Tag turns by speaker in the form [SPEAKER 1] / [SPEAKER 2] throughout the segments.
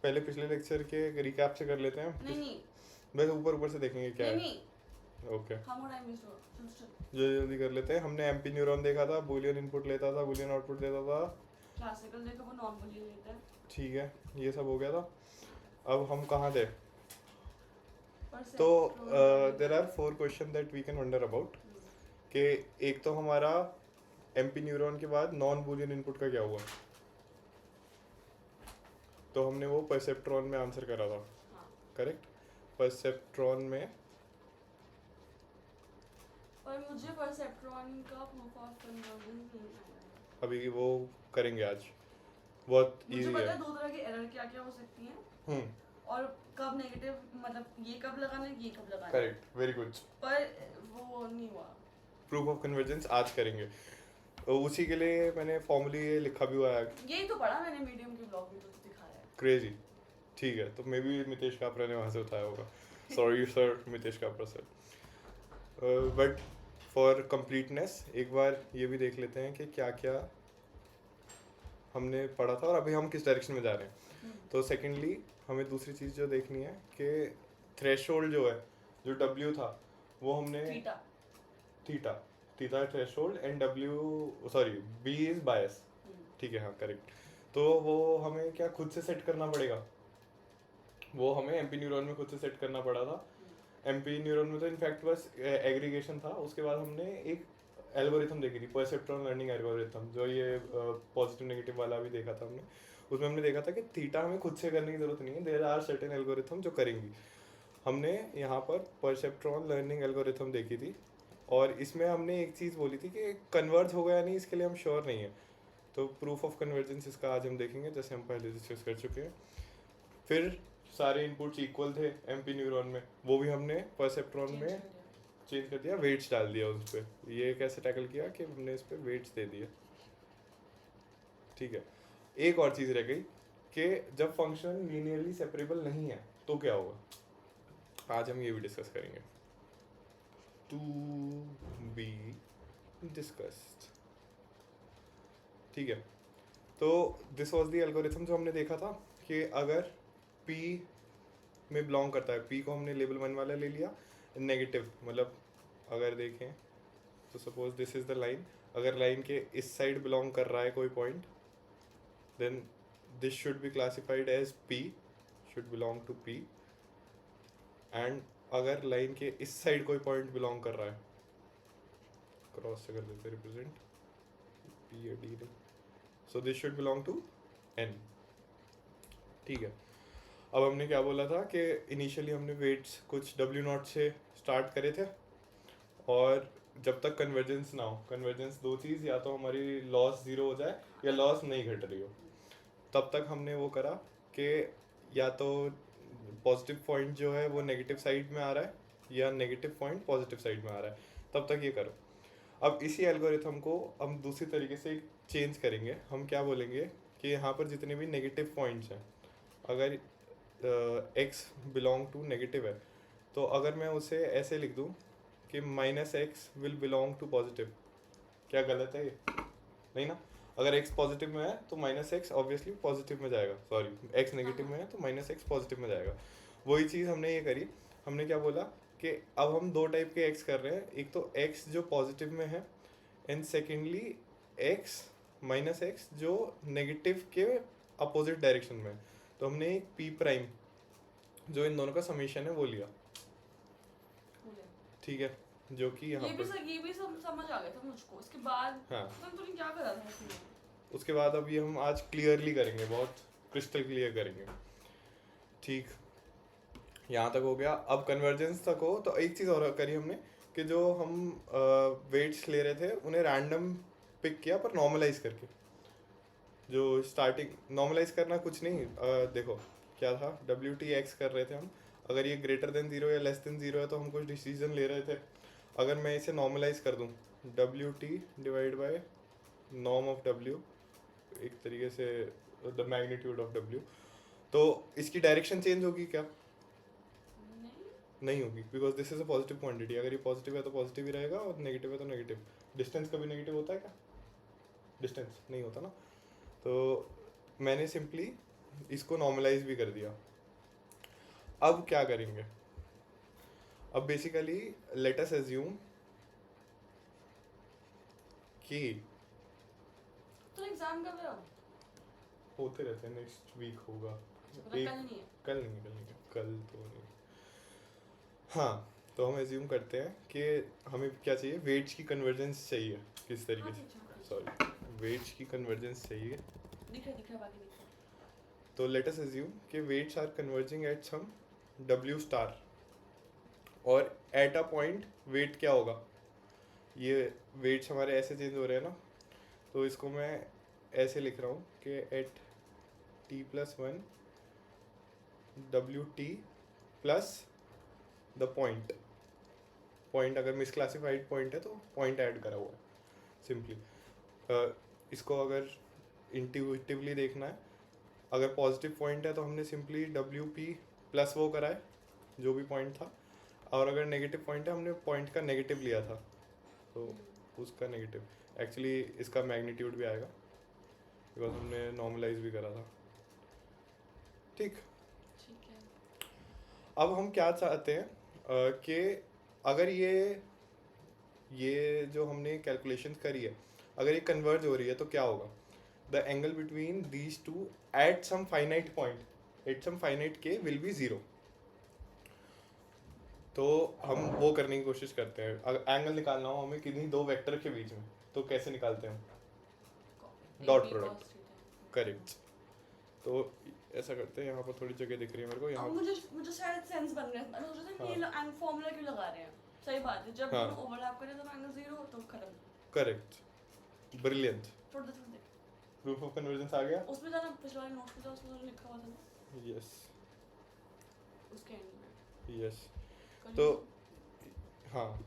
[SPEAKER 1] पहले पिछले लेक्चर के रिकैप से कर लेते हैं।
[SPEAKER 2] नहीं
[SPEAKER 1] बस ऊपर ऊपर से देखेंगे क्या
[SPEAKER 2] नहीं
[SPEAKER 1] है। ओके,
[SPEAKER 2] हम टाइम वेस्ट हो चल
[SPEAKER 1] जो जल्दी कर लेते हैं। हमने एमपी न्यूरॉन देखा था, बूलियन इनपुट लेता था, बूलियन आउटपुट देता था।
[SPEAKER 2] क्लासिकल देखो वो नॉन बूलियन लेता है।
[SPEAKER 1] ठीक है, ये सब हो गया था। अब हम कहाँ थे? तो
[SPEAKER 2] perceptron
[SPEAKER 1] there are 4 question that we can wonder about. कि एक तो हमारा एमपी न्यूरॉन के बाद नॉन बूलियन इनपुट का क्या हुआ, तो हमने वो परसेप्ट्रॉन में आंसर करा था।
[SPEAKER 2] हाँ
[SPEAKER 1] करेक्ट, परसेप्ट्रॉन में।
[SPEAKER 2] पर मुझे परसेप्ट्रॉन का प्रूफ ऑफ कन्वर्जेंस नहीं आया।
[SPEAKER 1] अभी वो करेंगे आज, बहुत
[SPEAKER 2] मुझे
[SPEAKER 1] इजी
[SPEAKER 2] पता
[SPEAKER 1] है।
[SPEAKER 2] है दो तरह की एरर क्या क्या हो सकती हैं और कब नेगेटिव, मतलब ये कब लगाना है ये कब लगाना है।
[SPEAKER 1] Correct, very good.
[SPEAKER 2] पर वो नहीं हुआ।
[SPEAKER 1] प्रूफ ऑफ कन्वर्जेंस आज करेंगे, तो उसी के लिए मैंने फॉर्मली लिखा भी हुआ है।
[SPEAKER 2] यही तो पढ़ा मैंने मीडियम के ब्लॉग में, तो दिखाया है।
[SPEAKER 1] क्रेजी। ठीक है, तो मे बी मितेश कापरा ने वहाँ से उठाया होगा। Sorry sir, Mitesh Kapra sir. But for completeness एक बार ये भी देख लेते हैं कि क्या क्या हमने पढ़ा था और अभी हम किस डायरेक्शन में जा रहे हैं। तो सेकेंडली हमें दूसरी चीज़ जो देखनी है कि थ्रेशोल्ड जो है, जो डब्ल्यू था वो हमने
[SPEAKER 2] theta
[SPEAKER 1] theta theta threshold and W sorry B is bias. ठीक है, हाँ करेक्ट। तो वो हमें क्या खुद से सेट करना पड़ेगा, वो हमें एमपी न्यूरॉन में खुद से सेट करना पड़ा था। एमपी न्यूरॉन में तो इनफैक्ट बस एग्रीगेशन था। उसके बाद हमने एक एल्गोरिथम देखी थी, परसेप्ट्रॉन लर्निंग एल्गोरिथम, जो ये पॉजिटिव नेगेटिव वाला भी देखा था हमने। उसमें हमने देखा था कि थीटा हमें खुद से करने की जरूरत नहीं है, देयर आर सर्टेन एल्गोरिथम जो करेंगी। हमने यहाँ पर परसेप्ट्रॉन लर्निंग एल्गोरिथम देखी थी और इसमें हमने एक चीज़ बोली थी कि कन्वर्ज होगा या नहीं इसके लिए हम श्योर नहीं है। तो प्रूफ ऑफ कन्वर्जेंस इसका आज हम देखेंगे, जैसे हम पहले डिस्कस कर चुके हैं। फिर सारे इनपुट्स इक्वल थे एमपी न्यूरॉन में, वो भी हमने परसेप्ट्रॉन में चेंज कर दिया, वेट्स डाल दिया उस पर। ये कैसे टैकल किया कि हमने इस पर वेट्स दे दिए। ठीक है, एक और चीज़ रह गई कि जब फंक्शन लीनियरली सेपरेबल नहीं है तो क्या होगा, आज हम ये भी डिस्कस करेंगे। To be discussed. ठीक है, तो दिस वाज द एल्गोरिथम जो हमने देखा था कि अगर P में बिलोंग करता है, P को हमने लेवल 1 वाला ले लिया, नेगेटिव मतलब अगर देखें तो suppose this is the line, अगर लाइन के इस साइड बिलोंग कर रहा है कोई point, then this should be classified as P, should belong to P। And अगर लाइन के इस साइड कोई पॉइंट बिलोंग कर रहा है, क्रॉस से कर देते रिप्रेजेंट P या D, so this should belong to N। ठीक है, अब हमने क्या बोला था कि इनिशियली हमने वेट्स कुछ W0 से स्टार्ट करे थे और जब तक कन्वर्जेंस ना हो, कन्वर्जेंस दो चीज़, या तो हमारी लॉस ज़ीरो हो जाए या लॉस नहीं घट रही हो, तब तक हमने वो करा कि या तो पॉजिटिव पॉइंट जो है वो नेगेटिव साइड में आ रहा है या नेगेटिव पॉइंट पॉजिटिव साइड में आ रहा है, तब तक ये करो। अब इसी एल्गोरिथम को हम दूसरी तरीके से चेंज करेंगे। हम क्या बोलेंगे कि यहाँ पर जितने भी नेगेटिव पॉइंट्स हैं, अगर x बिलोंग टू नेगेटिव है, तो अगर मैं उसे ऐसे लिख दूँ कि -x will belong to positive, क्या गलत है ये? नहीं ना। अगर x पॉजिटिव में है तो -x ऑब्वियसली पॉजिटिव में जाएगा, सॉरी x नेगेटिव में है तो -x पॉजिटिव में जाएगा। वही चीज़ हमने ये करी। हमने क्या बोला कि अब हम दो टाइप के x कर रहे हैं, एक तो x जो पॉजिटिव में है एंड सेकेंडली x -x जो नेगेटिव के अपोजिट डायरेक्शन में है। तो हमने एक p प्राइम जो इन दोनों का समीशन है वो लिया। ठीक है, जो कि यहाँ पर
[SPEAKER 2] ये भी समझ आ गया था मुझको। उसके बाद
[SPEAKER 1] हाँ,
[SPEAKER 2] तूने क्या करा था इसमें?
[SPEAKER 1] उसके बाद अब ये हम आज क्लियरली करेंगे, बहुत क्रिस्टल क्लियर करेंगे। ठीक, यहाँ तक हो गया। अब कन्वर्जेंस तक हो तो एक चीज़ और करी हमने कि जो हम वेट्स ले रहे थे उन्हें रैंडम पिक किया पर नॉर्मलाइज करके। जो स्टार्टिंग नॉर्मलाइज करना कुछ नहीं, देखो क्या था, WTX कर रहे थे हम, अगर ये ग्रेटर देन 0 या लेस देन 0 है तो हम कुछ डिसीजन ले रहे थे। अगर मैं इसे नॉर्मलाइज कर दूँ, WT divide by norm of W, एक तरीके से द मैग्नीट्यूड ऑफ W, तो इसकी डायरेक्शन चेंज होगी क्या? नहीं होगी, because this is a positive quantity. अगर ये पॉजिटिव है तो पॉजिटिव ही रहेगा और नेगेटिव है तो नेगेटिव। डिस्टेंस कभी नेगेटिव होता है क्या? डिस्टेंस नहीं होता ना। तो मैंने सिंपली इसको नॉर्मलाइज भी कर दिया। अब क्या करेंगे? अब बेसिकली लेट अस अज्यूम कि
[SPEAKER 2] तो एग्जाम कब है?
[SPEAKER 1] होते रहते हैं, नेक्स्ट वीक होगा।
[SPEAKER 2] मतलब कल नहीं है?
[SPEAKER 1] कल नहीं है, कल तो नहीं। हाँ, तो हम एज्यूम करते हैं कि हमें क्या चाहिए, वेट्स की कन्वर्जेंस चाहिए। किस तरीके से, सॉरी, वेट्स की कन्वर्जेंस चाहिए।
[SPEAKER 2] दिख रहा बाकी दिख रहा।
[SPEAKER 1] तो लेट अस अज्यूम कि weights are converging at some W star, और एट अ पॉइंट वेट क्या होगा, ये वेट्स हमारे ऐसे चेंज हो रहे हैं ना, तो इसको मैं ऐसे लिख रहा हूँ कि at t+1 WT plus the point. Point अगर मिसक्लासिफाइड पॉइंट है तो पॉइंट ऐड करा हुआ है सिंपली। इसको अगर इंट्यूटिवली देखना है, अगर पॉजिटिव पॉइंट है तो हमने सिंपली WP प्लस वो करा है जो भी पॉइंट था, और अगर नेगेटिव पॉइंट है हमने पॉइंट का नेगेटिव लिया था, तो उसका नेगेटिव। एक्चुअली इसका मैग्नीट्यूड भी आएगा बिकॉज हमने नॉर्मलाइज भी करा था। ठीक,
[SPEAKER 2] ठीक है।
[SPEAKER 1] अब हम क्या चाहते हैं कि अगर ये जो हमने कैलकुलेशन करी है, अगर ये कन्वर्ज हो रही है तो क्या होगा, the angle between these two at some finite point, at some finite K will be zero. तो हम वो करने की कोशिश करते हैं, अगर एंगल निकालना हो हमें किन्हीं दो वेक्टर के बीच में, तो कैसे निकालते हैं हम, डॉट प्रोडक्ट। करेक्ट। तो ऐसा करते हैं, यहाँ पर थोड़ी जगह दिख रही है मेरे को यहाँ।
[SPEAKER 2] अब मुझे शायद सेंस बन गया। मैं सोच रहा था कि ये फॉर्मूला क्यों लगा रहे हैं। सही बात है, जब दोनों ओवरलैप करें तो एंगल जीरो हो तो खत्म।
[SPEAKER 1] Correct, brilliant.
[SPEAKER 2] छोड़ दे।
[SPEAKER 1] प्रूफ ऑफ कन्वर्जेंस आ गया।
[SPEAKER 2] उसमें जाना, पिछले वाले नोट्स में था, उसमें तो लिखा हुआ था ना।
[SPEAKER 1] यस,
[SPEAKER 2] उसके एंड में।
[SPEAKER 1] यस। तो हाँ,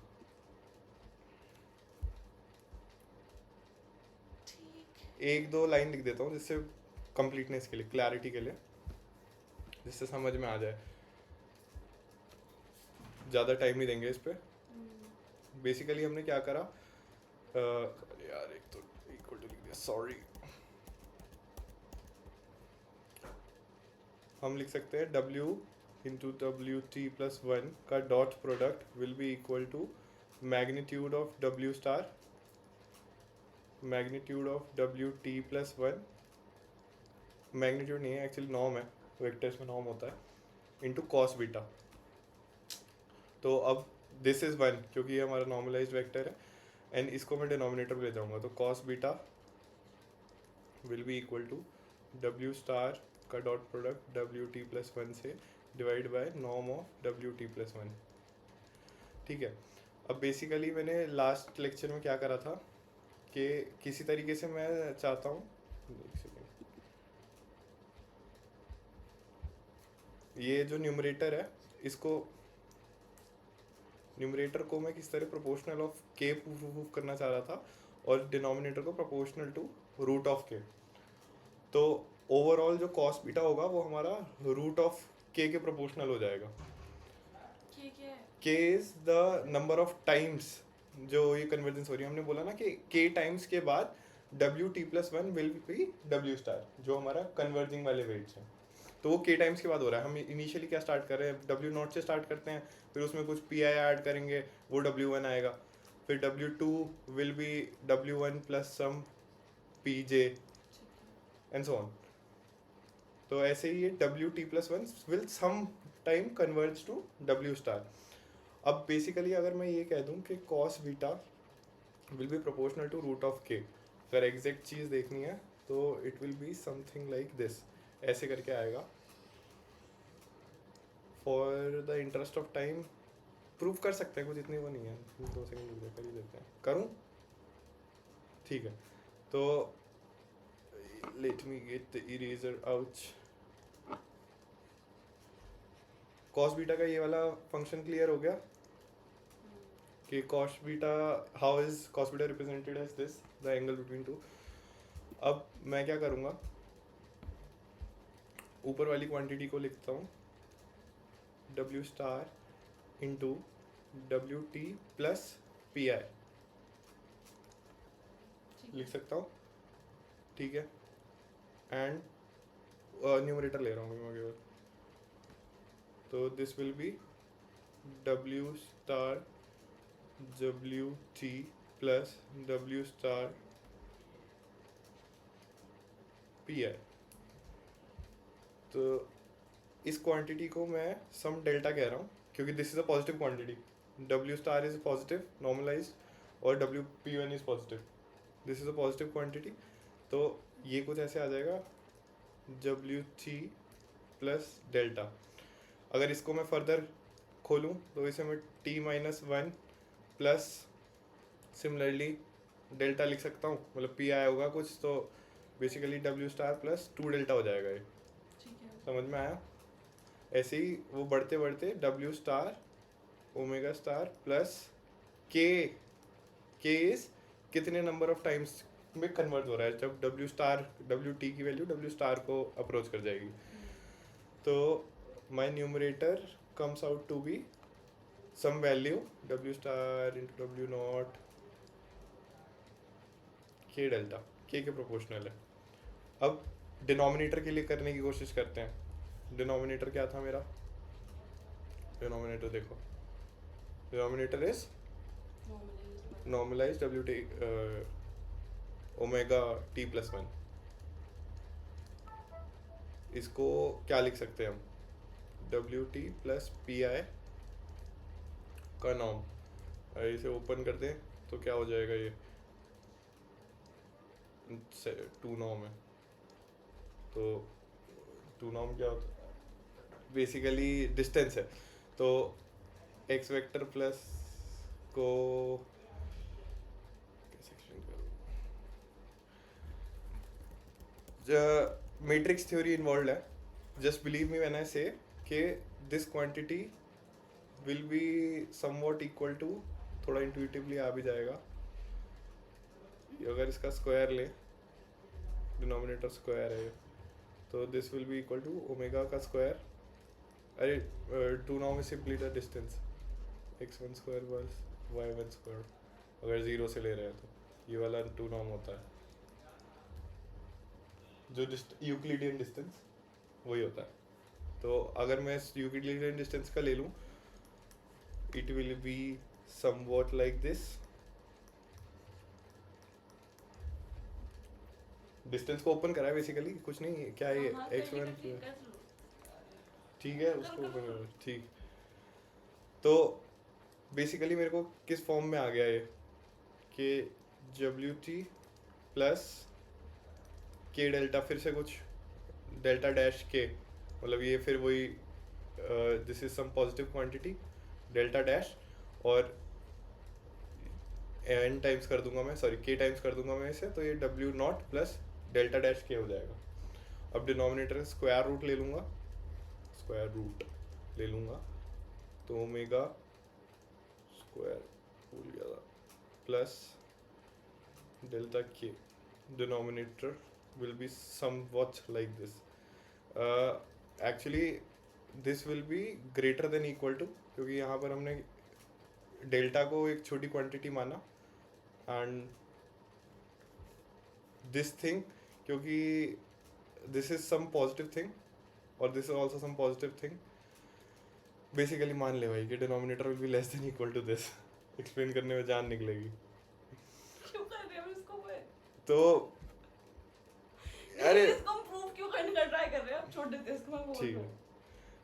[SPEAKER 1] एक दो लाइन लिख देता हूँ जिससे कंप्लीटनेस के लिए, क्लैरिटी के लिए, जिससे समझ में आ जाए। ज़्यादा टाइम नहीं देंगे इस पे। बेसिकली हमने क्या करा, यार एक तो इक्वल टू लिख दिया, सॉरी। हम लिख सकते हैं W इंटू WT+1 का dot product will be equal to magnitude of W star, magnitude of WT+1, magnitude नहीं है एक्चुअली, नॉर्म है, वेक्टर्स में नॉर्म होता है, इंटू कॉस बीटा। तो अब दिस इज़ 1 क्योंकि ये हमारा नॉर्मलाइज्ड वेक्टर है, एंड इसको मैं डिनोमिनेटर में ले जाऊंगा, तो cos beta will be equal to W star का डॉट प्रोडक्ट WT+1 से divide by norm of WT+1। ठीक है। अब बेसिकली मैंने लास्ट लेक्चर में क्या करा था कि किसी तरीके से मैं चाहता हूँ, ये जो न्यूमरेटर है, इसको न्यूमरेटर को मैं किस तरह प्रोपोर्शनल ऑफ के प्रूव करना चाह रहा था, और डिनोमिनेटर को प्रोपोर्शनल टू रूट ऑफ के। तो ओवरऑल जो कॉस बीटा होगा वो हमारा रूट ऑफ के प्रोपोर्शनल हो जाएगा। के is the number of times जो ये कन्वर्जेंस हो रही है। हमने बोला ना कि के टाइम्स के बाद WT+1 will be W star, जो हमारा कन्वर्जिंग वाले वेट्स हैं, तो वो के टाइम्स के बाद हो रहा है। हम इनिशियली क्या स्टार्ट कर रहे हैं, W0 से स्टार्ट करते हैं, फिर उसमें कुछ PI ऐड करेंगे, वो W1 आएगा, फिर W2 will be W1 plus some PJ and so on. तो ऐसे ही ये WT+1 will some time converge to W star. अब बेसिकली अगर मैं ये कह दूं कि cos beta will be proportional to root of K, अगर एग्जैक्ट चीज़ देखनी है तो it will be something like this, ऐसे करके आएगा। For the interest of time prove कर सकते हैं, कुछ इतनी वो नहीं है, 2 सेकंड कर ही देते हैं, करूँ? ठीक है, तो let me get the eraser out. cos beta का ये वाला फंक्शन क्लियर हो गया कि cos beta, how is cos beta represented as this, the angle between two. अब मैं क्या करूँगा, ऊपर वाली क्वांटिटी को लिखता हूँ W star into WT plus PI लिख सकता हूँ, ठीक है। एंड न्यूमरेटर ले रहा हूँ मैं केवल, तो this will B W star WT plus W star PI। तो इस क्वांटिटी को मैं सम डेल्टा कह रहा हूँ क्योंकि this is a positive quantity, W star is positive normalized और WP1 is positive, this is a positive quantity. तो ये कुछ ऐसे आ जाएगा WT प्लस डेल्टा। अगर इसको मैं फर्दर खोलूँ तो इसे मैं T-1 प्लस सिमिलरली डेल्टा लिख सकता हूँ, मतलब PI होगा कुछ, तो basically W star plus 2 delta हो जाएगा ये।
[SPEAKER 2] ठीक है।
[SPEAKER 1] समझ में आया? ऐसे ही वो बढ़ते बढ़ते W star omega star plus K, K is कितने नंबर ऑफ टाइम्स में कन्वर्ट हो रहा है, जब W स्टार WT की वैल्यू W स्टार को अप्रोच कर जाएगी। तो my numerator comes out to be some value W star into W naught K delta, K के प्रोपोर्शनल है। अब डिनोमिनेटर के लिए करने की कोशिश करते हैं। डिनोमिनेटर क्या था मेरा? डिनोमिनेटर देखो, denominator is normalize WT omega T plus 1। इसको क्या लिख सकते हैं हम? WT प्लस PI का नॉर्म। अगर इसे ओपन कर दें तो क्या हो जाएगा? ये 2 नॉर्म है। तो 2 नॉर्म क्या होता है? बेसिकली डिस्टेंस है। तो एक्स वेक्टर प्लस को कैसे एक्सप्लेन करूँ? मैट्रिक्स थ्योरी इन्वॉल्व है। Just believe me when I say कि this quantity will be somewhat equal to, थोड़ा इंट्यूटिवली आ भी जाएगा, अगर इसका स्क्वायर ले, डिनोमिनेटर स्क्वायर है, तो this will be equal to omega का स्क्वायर। अरे 2 norm is simply the distance, x1 square plus y1 square, अगर 0 से ले रहे हैं तो ये वाला 2 नॉर्म होता है, जो यूक्लिडियन डिस्टेंस वही होता है। तो अगर मैं यूक्लिडियन डिस्टेंस का ले लूँ, it will be somewhat like this. Distance को ओपन करा है बेसिकली, कुछ नहीं, क्या है ये x1, ठीक है, उसको ओपन करो, ठीक। तो बेसिकली मेरे को किस फॉर्म में आ गया ये कि WT प्लस K डेल्टा, फिर से कुछ डेल्टा डैश K, मतलब ये फिर वही this is some positive quantity delta dash, और n टाइम्स कर दूंगा मैं, सॉरी K टाइम्स कर दूंगा मैं इसे, तो ये W not plus delta dash K हो जाएगा। अब डिनोमिनेटर का स्क्वायर रूट ले लूँगा, स्क्वायर रूट ले लूँगा, तो ओमेगा स्क्वायर भूल गया था plus delta K, denominator will be somewhat like this. Actually this will be greater than equal to, क्योंकि यहाँ पर हमने डेल्टा को एक छोटी क्वांटिटी माना, एंड दिस थिंग, क्योंकि this is some positive thing और this is also some positive thing, basically मान ले भाई कि denominator will be less than equal to this. Explain करने में जान निकलेगी।
[SPEAKER 2] क्यों कर रहे हो इसको?
[SPEAKER 1] तो अरे
[SPEAKER 2] इसको हम प्रूव क्यों करने का ट्राई कर रहे हो? आप छोड़ देते इसको, मैं बोल
[SPEAKER 1] ठीक
[SPEAKER 2] रहा
[SPEAKER 1] है,
[SPEAKER 2] हूँ।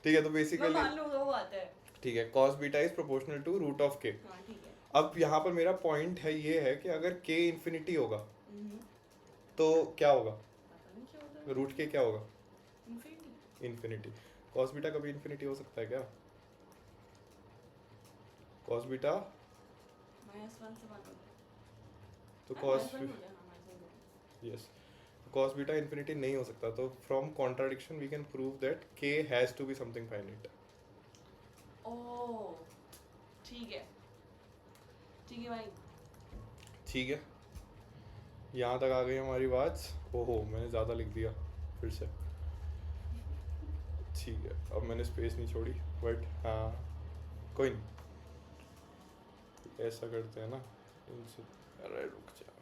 [SPEAKER 1] ठीक है, तो
[SPEAKER 2] मैं
[SPEAKER 1] बेसिकली
[SPEAKER 2] मान लूंगा वो आता है।
[SPEAKER 1] ठीक है, cos beta is proportional to root of K।
[SPEAKER 2] हाँ ठीक है।
[SPEAKER 1] अब यहाँ पर मेरा पॉइंट है, ये है कि अगर K इन्फिनिटी होगा तो क्या होगा?
[SPEAKER 2] पता नहीं क्या होता है।
[SPEAKER 1] रूट K क्या होगा?
[SPEAKER 2] इन्फिनिटी।
[SPEAKER 1] इन्फिनिटी। cos बीटा कभी इन्फिनिटी हो सकता है क्या? cos बीटा
[SPEAKER 2] -1 से 1
[SPEAKER 1] तो
[SPEAKER 2] हाँ,
[SPEAKER 1] cos
[SPEAKER 2] -1 हो गया, हाँ, -1 हो गया।
[SPEAKER 1] यस, cos बीटा इन्फिनिटी नहीं हो सकता, तो from contradiction we can prove that K has to be something finite.
[SPEAKER 2] Oh ठीक है, ठीक है भाई।
[SPEAKER 1] ठीक है, यहाँ तक आ गई हमारी बात। ओहो, मैंने ज़्यादा लिख दिया फिर से। ठीक है, अब मैंने स्पेस नहीं छोड़ी, बट हाँ कोई नहीं, ऐसा करते हैं ना इनसे। अरे रुक जा,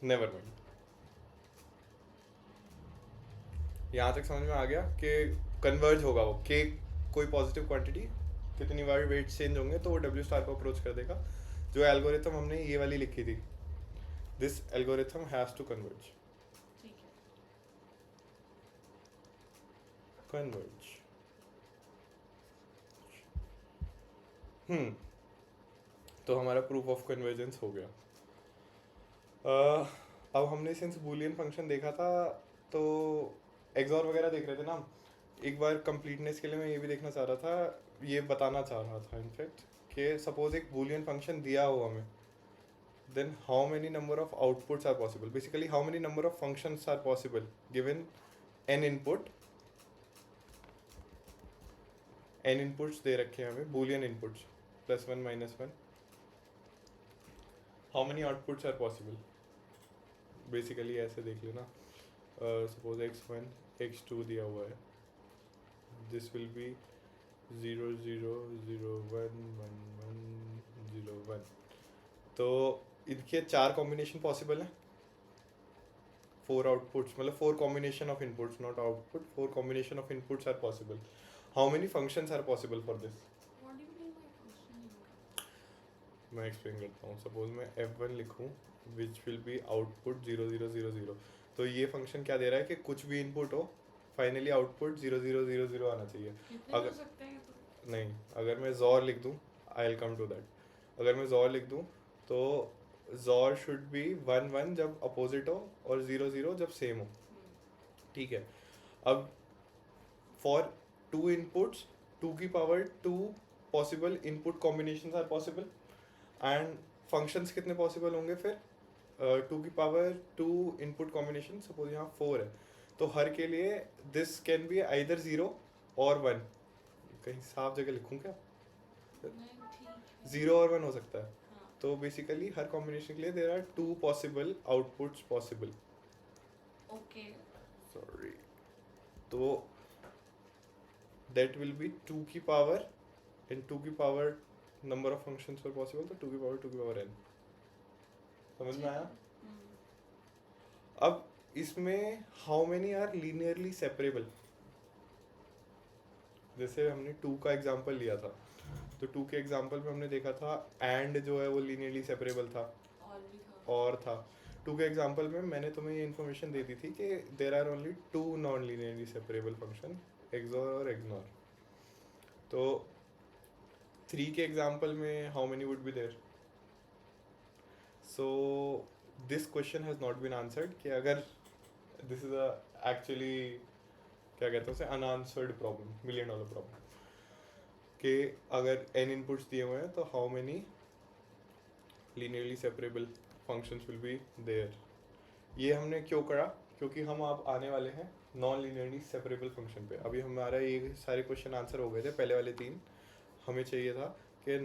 [SPEAKER 1] नेवर माइंड। यहाँ तक समझ में आ गया कि कन्वर्ज होगा वो के कोई पॉजिटिव क्वांटिटी कितनी बार वेट चेंज होंगे तो वो डब्ल्यू स्टार को अप्रोच कर देगा. जो एल्गोरिथम हमने ये वाली लिखी थी, this algorithm has to converge.
[SPEAKER 2] ठीक है.
[SPEAKER 1] कन्वर्ज. तो हमारा प्रूफ ऑफ कन्वर्जेंस हो गया. अब हमने सिंस बूलियन फंक्शन देखा था तो एक्सॉर वगैरह देख रहे थे ना हम. एक बार कंप्लीटनेस के लिए मैं ये भी देखना चाह रहा था, ये बताना चाह रहा था इनफैक्ट, कि सपोज एक बूलियन फंक्शन दिया हो हमें, then how many number of outputs are possible? Basically, how many number of functions are possible given n input. n inputs दे रखे हैं हमें, boolean inputs +1 -1. How many outputs are possible? Basically ऐसे देख लेना. Suppose x1 x2 दिया हुआ है. This will be 0 0 0 1 1 1 0 1. तो इनके 4 कॉम्बिनेशन पॉसिबल हैं. 4 आउटपुट्स, मतलब 4 combination of inputs, not output. 4 combination of inputs are possible. How many functions are possible for this?
[SPEAKER 2] What do you mean by functioning?
[SPEAKER 1] मैं explain करता हूँ. सपोज मैं f1 लिखूँ which will be output 0 0 0 0. तो ये function क्या दे रहा है कि कुछ भी इनपुट हो, फाइनली आउटपुट 0 0 0 0 आना चाहिए.
[SPEAKER 2] कितने
[SPEAKER 1] अगर
[SPEAKER 2] हो सकते हैं तो?
[SPEAKER 1] नहीं, अगर मैं जॉर लिख दूँ, I will come to that. अगर मैं जॉर लिख दूँ तो जॉर शुड बी 1 1 जब अपोजिट हो और 0 0 जब सेम हो. ठीक है. अब फॉर 2 इनपुट्स 2 की power 2 possible input combinations are possible. And functions कितने पॉसिबल होंगे फिर? 2 की पावर 2 इनपुट कॉम्बिनेशन. सपोज यहाँ 4 है तो हर के लिए दिस कैन बी आइदर 0 और 1. कहीं साफ जगह लिखूँ क्या?
[SPEAKER 2] नहीं, ठीक है.
[SPEAKER 1] 0 और 1 हो सकता है.
[SPEAKER 2] हाँ.
[SPEAKER 1] तो बेसिकली हर कॉम्बिनेशन के लिए there are 2 possible outputs possible.
[SPEAKER 2] Okay.
[SPEAKER 1] Sorry. तो दैट विल बी 2 की पावर एंड 2 की power number of functions for possible, तो 2 की पावर 2 की पावर n. समझ में आया? अब इसमें how many are linearly separable. जैसे हमने 2 का एग्जांपल लिया था, तो 2 के एग्जांपल में हमने देखा था एंड जो है वो लीनियरली सेपरेबल था
[SPEAKER 2] और भी था.
[SPEAKER 1] और था. 2 के एग्जांपल में मैंने तुम्हें ये इन्फॉर्मेशन दे दी थी कि there are only 2 non linearly separable function, XOR और एक्सनॉर. तो 3 के एग्जांपल में how many would be there? So this question has not been answered कि अगर दिस इज एक्चुअली क्या कहते हैं उसे, अनआंसर्ड प्रॉब्लम, $1 million प्रॉब्लम, कि अगर n इनपुट्स दिए हुए हैं तो how many linearly separable functions will be there. ये हमने क्यों करा? क्योंकि हम आप आने वाले हैं नॉन लीनियरली सेपरेबल फंक्शन पे. अभी हमारा ये सारे क्वेश्चन आंसर हो गए थे, पहले वाले 3. हमें चाहिए था कि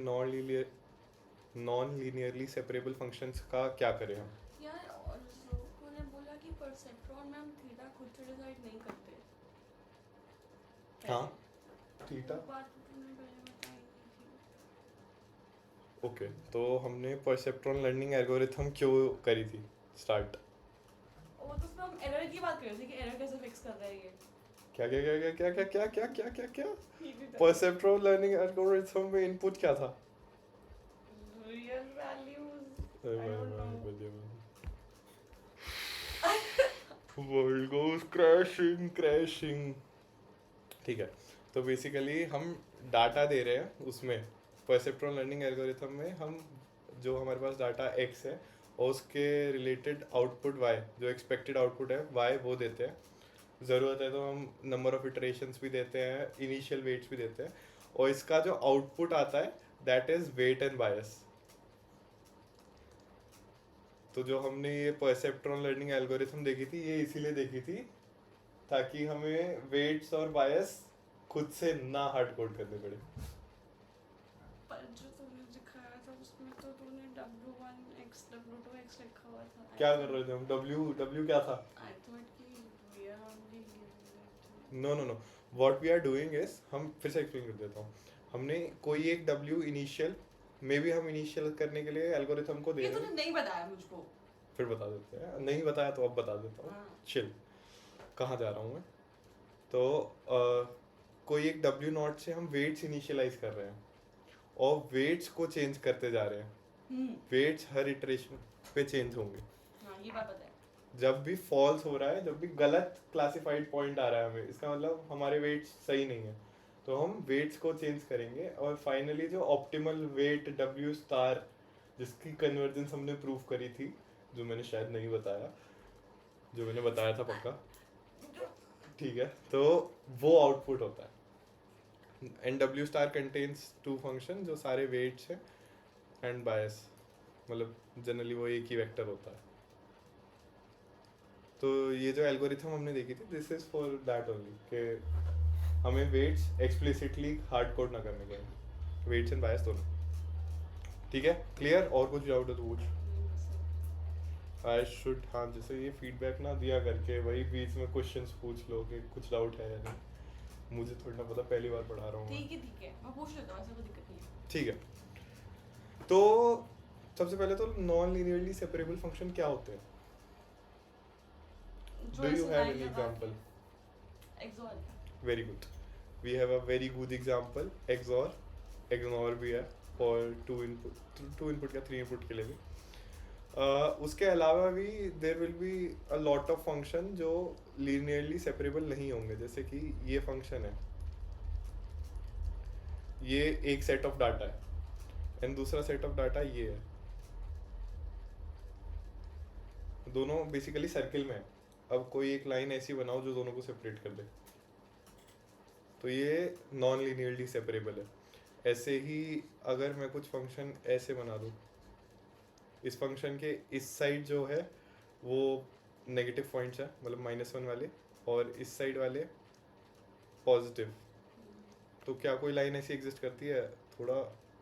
[SPEAKER 1] नॉन लीनियरली सेपरेबल फंक्शंस का क्या करें हम.
[SPEAKER 2] यार, और लोगों ने बोला कि परसेप्ट्रॉन में हम थीटा खुद से डिसाइड नहीं करते.
[SPEAKER 1] हाँ, थीटा.
[SPEAKER 2] वो बात तो तुमने पहले बताई नहीं थी.
[SPEAKER 1] ओके, तो हमने परसेप्ट्रॉन लर्निंग एल्गोरिथम क्यों करी थी स्टार्ट?
[SPEAKER 2] वो तो उसमें हम एरर की बात कर रहे थे कि एरर कैसे फिक्स कर रहे हैं ये.
[SPEAKER 1] क्या क्या क्या क्या क्या क्या क्या क्या क्या क्या क्या
[SPEAKER 2] ठीक है.
[SPEAKER 1] परसेप्ट्रॉन लर्निंग एल्गोरिथम में इनपुट क्या था?
[SPEAKER 2] Real values.
[SPEAKER 1] अरे
[SPEAKER 2] I don't know.
[SPEAKER 1] World goes crashing. ठीक है. तो बेसिकली हम डाटा दे रहे हैं उसमें, परसेप्ट्रॉन लर्निंग एल्गोरिथम में हम जो हमारे पास डाटा x है और उसके रिलेटेड आउटपुट y, जो एक्सपेक्टेड आउटपुट है y, वो देते हैं. ज़रूरत है तो हम नंबर ऑफ इटरेशंस भी देते हैं, इनिशियल वेट्स भी देते हैं, और इसका जो आउटपुट आता है that is weight and bias. तो जो हमने ये परसेप्ट्रॉन लर्निंग एल्गोरिथम देखी थी, ये इसीलिए देखी थी ताकि हमें वेट्स और बायस खुद से ना हार्ड कोड करने पड़े.
[SPEAKER 2] पर जो तूने दिखाया था उसमें तो तूने W1x W2x लिखा हुआ था.
[SPEAKER 1] क्या कर रहे थे हम? W क्या था?
[SPEAKER 2] I thought कि we are only giving that.
[SPEAKER 1] No no no, what we are doing is, हम फिर से एक्सप्लेन कर देता हूँ. हमने कोई एक W इनिशियल, मे बी हम इनिशियल करने के लिए एल्गोरिथम को दे
[SPEAKER 2] ये
[SPEAKER 1] रहे
[SPEAKER 2] तूने
[SPEAKER 1] हैं.
[SPEAKER 2] नहीं बताया मुझको.
[SPEAKER 1] फिर बता देते हैं. नहीं बताया तो अब बता देता हूँ.
[SPEAKER 2] हाँ.
[SPEAKER 1] चिल. कहाँ जा रहा हूँ मैं? तो कोई एक W नॉट से हम वेट्स इनिशियलाइज कर रहे हैं और वेट्स को चेंज करते जा रहे हैं। वेट्स हर इटरेशन पे चेंज होंगे।
[SPEAKER 2] हाँ ये बात पता है।
[SPEAKER 1] जब भी फॉल्स हो रहा है, जब भी गलत क्लासिफाइड पॉइंट आ रहा है हमें, इसका मतलब हमारे वेट्स सही नहीं है, तो हम वेट्स को चेंज करेंगे और फाइनली जो ऑप्टिमल वेट W स्टार जिसकी कन्वर्जेंस हमने प्रूव करी थी, जो मैंने शायद नहीं बताया, जो मैंने बताया था पक्का, ठीक है, तो वो आउटपुट होता है। And W star contains two function जो सारे वेट्स हैं एंड बायस, मतलब जनरली वो एक ही वेक्टर होता है। तो ये जो एल्गोरिथम हमने देखी थी, this is for that only कि हमें वेट्स एक्सप्लिसिटली हार्ड कोड ना करने पड़े, वेट्स एंड बायस दोनों। ठीक है, क्लियर? और कुछ डाउट है तो पूछ। आई शुड, हाँ, जैसे ये फीडबैक ना दिया करके वही बीच में क्वेश्चंस पूछ लो कि कुछ डाउट है या नहीं। मुझे थोड़ा ना पता, पहली बार पढ़ा रहा हूँ।
[SPEAKER 2] ठीक है मैं पूछ लेता हूँ, ऐसा कोई दिक्कत नहीं है।
[SPEAKER 1] ठीक है, तो सबसे पहले तो नॉन लीनियरली सेपरेबल फंक्शन क्या होते हैं?
[SPEAKER 2] जो
[SPEAKER 1] डू यू
[SPEAKER 2] ऐसे
[SPEAKER 1] हैव
[SPEAKER 2] line
[SPEAKER 1] एनी
[SPEAKER 2] लगा
[SPEAKER 1] एग्जांपल?
[SPEAKER 2] के- XOR।
[SPEAKER 1] Very good. We have a very good example, XOR. XOR भी है for two input या 3 input के लिए भी। उसके अलावा भी there will be a lot of function जो linearly separable नहीं होंगे, जैसे कि ये function है, ये एक set of data है and दूसरा set of data ये है, दोनों basically circle में है। अब कोई एक लाइन ऐसी बनाओ जो दोनों को सेपरेट कर दे, तो ये नॉन लीनियरली सेपरेबल है। ऐसे ही अगर मैं कुछ फंक्शन ऐसे बना दूँ, इस फंक्शन के इस साइड जो है वो नेगेटिव पॉइंट्स है, मतलब -1 वाले, और इस साइड वाले पॉजिटिव, तो क्या कोई लाइन ऐसी एग्जिस्ट करती है? थोड़ा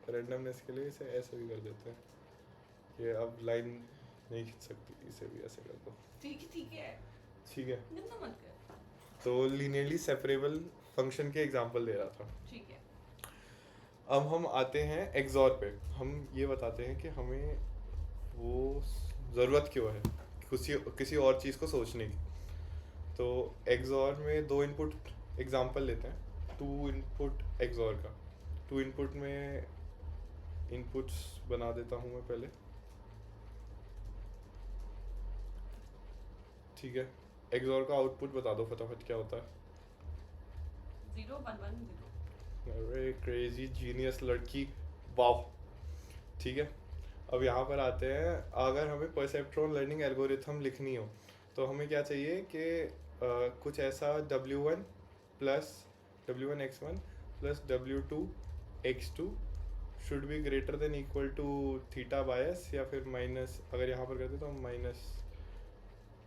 [SPEAKER 1] रेंडमनेस के लिए इसे ऐसे भी कर देते हैं कि अब लाइन नहीं खींच सकती, इसे भी ऐसे कर दो।
[SPEAKER 2] ठीक है
[SPEAKER 1] ठीक है,
[SPEAKER 2] गंदा मत कर।
[SPEAKER 1] तो लीनियरली सेपरेबल फंक्शन के एग्जांपल दे रहा था।
[SPEAKER 2] ठीक है।
[SPEAKER 1] अब हम आते हैं एक्सॉर पे। हम ये बताते हैं कि हमें वो ज़रूरत क्यों है किसी और चीज़ को सोचने की। तो एक्सॉर में 2 इनपुट एग्जांपल लेते हैं, 2 इनपुट एक्सॉर का। 2 इनपुट में इनपुट्स बना देता हूँ मैं पहले, ठीक है। एक्सॉर का आउटपुट बता दो फटाफट क्या होता है।
[SPEAKER 2] 0 1 1 0।
[SPEAKER 1] अरे क्रेजी जीनियस लड़की, वाह। ठीक है, अब यहाँ पर आते हैं, अगर हमें परसेप्ट्रॉन लर्निंग एल्गोरिथम लिखनी हो तो हमें क्या चाहिए कि कुछ ऐसा W1 plus W1x1 plus W2 x2 should be greater than equal to theta bias, या फिर माइनस, अगर यहाँ पर करते तो हम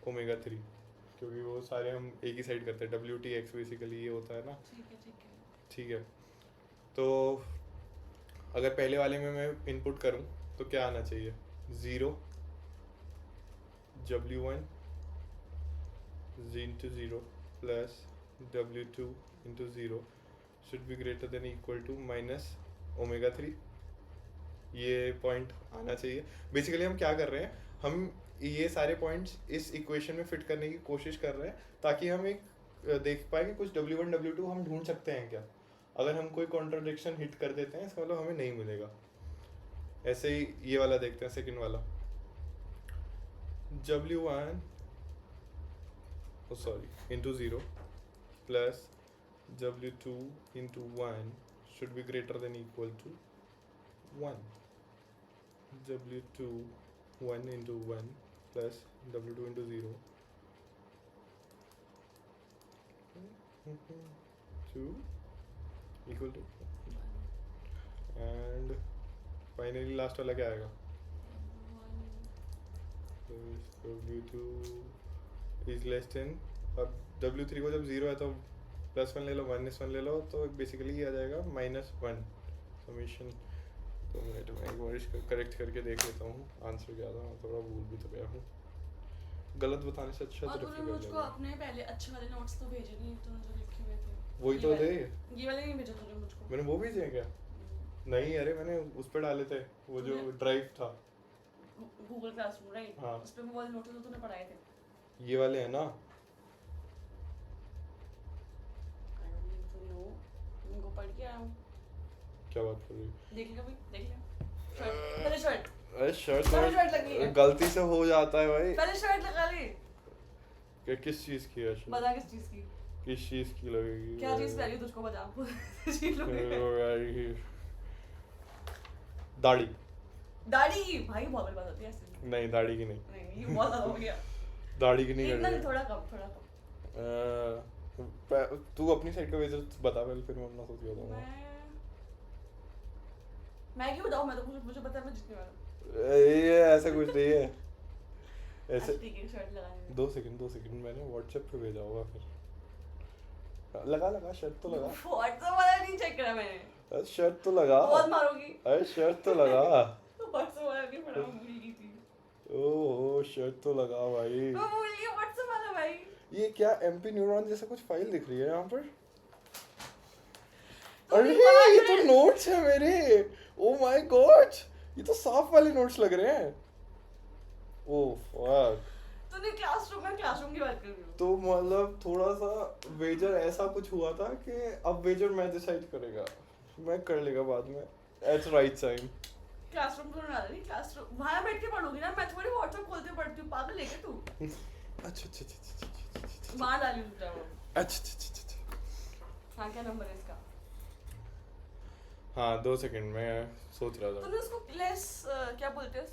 [SPEAKER 1] -ω3, क्योंकि वो सारे हम एक ही साइड करते हैं। WTX बेसिकली ये होता है ना। ठीक है, तो अगर पहले वाले में मैं इनपुट करूं तो क्या आना चाहिए? 0 W1 into 0 plus W2 into 0 should be greater than equal to -ω3। ये पॉइंट आना चाहिए। बेसिकली हम क्या कर रहे हैं, हम ये सारे पॉइंट्स इस इक्वेशन में फिट करने की कोशिश कर रहे हैं ताकि हम एक देख पाए कि कुछ W1 W2 हम ढूंढ सकते हैं क्या। अगर हम कोई कॉन्ट्रडिक्शन हिट कर देते हैं इसका मतलब हमें नहीं मिलेगा। ऐसे ही ये वाला देखते हैं, सेकंड वाला, W1 into 0 plus W2 into 1 should be greater than equal to 1। W2 1 into 1 plus W2 into 0 2 equal to, and finally last वाला क्या आएगा? W2 is less than, अब W3 को जब 0 है तो +1 ले लो, -1 ले लो, तो बेसिकली ये आ जाएगा -1 समीशन। तो मैं एक बार इसको करेक्ट करके देख लेता हूँ आंसर क्या था, थोड़ा भूल भी तो गया हूँ। गलत बताने से अच्छा तो
[SPEAKER 2] और
[SPEAKER 1] रेफर
[SPEAKER 2] तूने
[SPEAKER 1] कर
[SPEAKER 2] मुझको
[SPEAKER 1] लेना।
[SPEAKER 2] अपने पहले अच्छे वाले नोट्स तो भेजे नहीं, तूने जो लिखे हुए थे
[SPEAKER 1] वही तो थे,
[SPEAKER 2] ये वाले नहीं भेजे तूने मुझको।
[SPEAKER 1] मैंने वो भेजे हैं क्या? नहीं, अरे मैंने उस पर डाले थे, वो जो ड्राइव था
[SPEAKER 2] गूगल क्लासरूम, राइट?
[SPEAKER 1] हाँ,
[SPEAKER 2] उस पे वो वाले नोट्स तो तूने पढ़ाए थे।
[SPEAKER 1] ये वाले हैं ना। क्या बात कर रही है?
[SPEAKER 2] देख लिया भाई, देख लिया। शर्ट, पहले शर्ट,
[SPEAKER 1] अरे शर्ट
[SPEAKER 2] पहले शर्ट लगी है,
[SPEAKER 1] गलती से हो जाता है भाई।
[SPEAKER 2] पहले शर्ट लगा ली।
[SPEAKER 1] किस चीज की है शर्ट?
[SPEAKER 2] बता किस चीज की?
[SPEAKER 1] किस चीज की लगेगी?
[SPEAKER 2] क्या चीज पहली तुझको बता। चीज लगेगी।
[SPEAKER 1] दाढ़ी।
[SPEAKER 2] दाढ़ी भाई बहुत बड़ी बात होती है ऐसे।
[SPEAKER 1] नहीं दाढ़ी की नहीं।
[SPEAKER 2] नहीं ये बहुत ज्यादा हो गया।
[SPEAKER 1] दाढ़ी की नहीं
[SPEAKER 2] इतना
[SPEAKER 1] करनी
[SPEAKER 2] नहीं, थोड़ा कम, थोड़ा कम।
[SPEAKER 1] तू अपनी साइड का वेजर बता पहले, फिर मैं अपना सोच के बताऊंगा।
[SPEAKER 2] मैं क्यों बताऊं? मैं तो मुझे पता है मैं जीतने वाला हूं।
[SPEAKER 1] ये ऐसा कुछ नहीं है ऐसे।
[SPEAKER 2] ठीक है, शर्ट लगाने
[SPEAKER 1] 2 सेकंड मैंने व्हाट्सएप पे भेजा होगा फिर। लगा शर्ट तो लगा।
[SPEAKER 2] व्हाट्सएप वाला नहीं चेक करा मैंने।
[SPEAKER 1] अरे शर्ट तो लगा।
[SPEAKER 2] बहुत मारोगी।
[SPEAKER 1] अरे शर्ट तो लगा।
[SPEAKER 2] व्हाट्सएप वाला नहीं पड़ा, मैं भूल गई थी।
[SPEAKER 1] ओहो शर्ट तो लगा भाई।
[SPEAKER 2] मैं भूल गई व्हाट्सएप वाला भाई।
[SPEAKER 1] ये क्या एमपी न्यूरॉन जैसा कुछ फाइल दिख रही है यहाँ पर?
[SPEAKER 2] तो
[SPEAKER 1] अरे ये तो नोट्स है मेरे। ओ माय गॉड, ये तो साफ वाले नोट्स लग रहे हैं। Oh fuck.
[SPEAKER 2] तूने क्लासरूम में क्लासरूम की बात कर रही हो?
[SPEAKER 1] तो मतलब थोड़ा सा वेजर ऐसा कुछ हुआ था कि अब वेजर मैं डिसाइड करेगा, मैं कर लेगा बाद में एट राइट टाइम।
[SPEAKER 2] क्लासरूम तो ना नहीं, क्लासरूम वहां बैठ के पढ़ूंगी ना, मैं थोड़ी व्हाट्सएप खोलते पढ़ती हूँ, पागल है क्या तू?
[SPEAKER 1] अच्छा
[SPEAKER 2] वहां डाली हूँ वो।
[SPEAKER 1] अच्छा।
[SPEAKER 2] हाँ, क्या नंबर है इसका?
[SPEAKER 1] हाँ 2 सेकंड मैं सोच रहा था।
[SPEAKER 2] तूने उसको लेस क्या बोलते हैं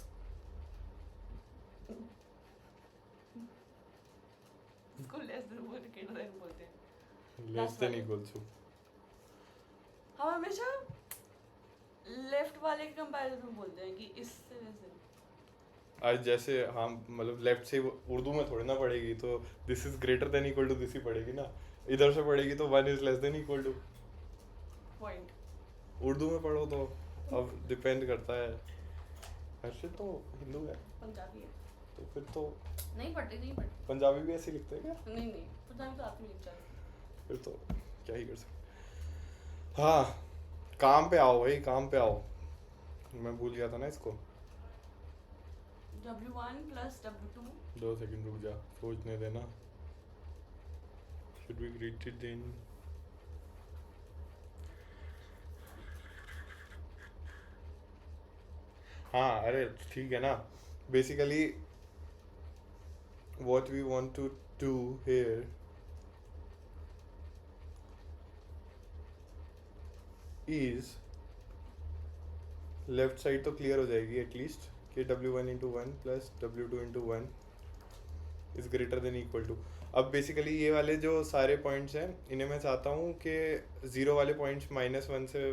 [SPEAKER 2] उसको लेस देन बोलते हैं।
[SPEAKER 1] Less than equal to.
[SPEAKER 2] हम हमेशा लेफ्ट वाले के कंपैरिजन में बोलते हैं कि इससे लेस देन।
[SPEAKER 1] आज जैसे हम मतलब लेफ्ट से उर्दू में थोड़ी ना पढ़ेगी, तो this is greater than equal to this ही पढ़ेगी ना। इधर से पढ़ेगी तो 1 is less than equal to.
[SPEAKER 2] Point.
[SPEAKER 1] Urdu में पढ़ो तो अब डिपेंड करता है। हर्षित तो हिंदू है,
[SPEAKER 2] पंजाबी है
[SPEAKER 1] तो फिर तो
[SPEAKER 2] नहीं पढ़ते।
[SPEAKER 1] पंजाबी भी ऐसे लिखते हैं क्या?
[SPEAKER 2] नहीं पंजाबी तो आती नहीं चल।
[SPEAKER 1] फिर तो क्या ही कर सकते। हाँ काम पे आओ भाई, काम पे आओ। मैं भूल गया था ना इसको।
[SPEAKER 2] W1 plus W2।
[SPEAKER 1] 2 सेकंड रुक जा, सोचने देना। Should we greet it then? हाँ अरे ठीक है ना। Basically what we want to do here is left side तो क्लियर हो जाएगी एटलीस्ट कि W1 into 1 plus W2 into 1 is greater than equal to. अब बेसिकली ये वाले जो सारे पॉइंट्स हैं इन्हें मैं चाहता हूँ कि 0 वाले पॉइंट्स -1 से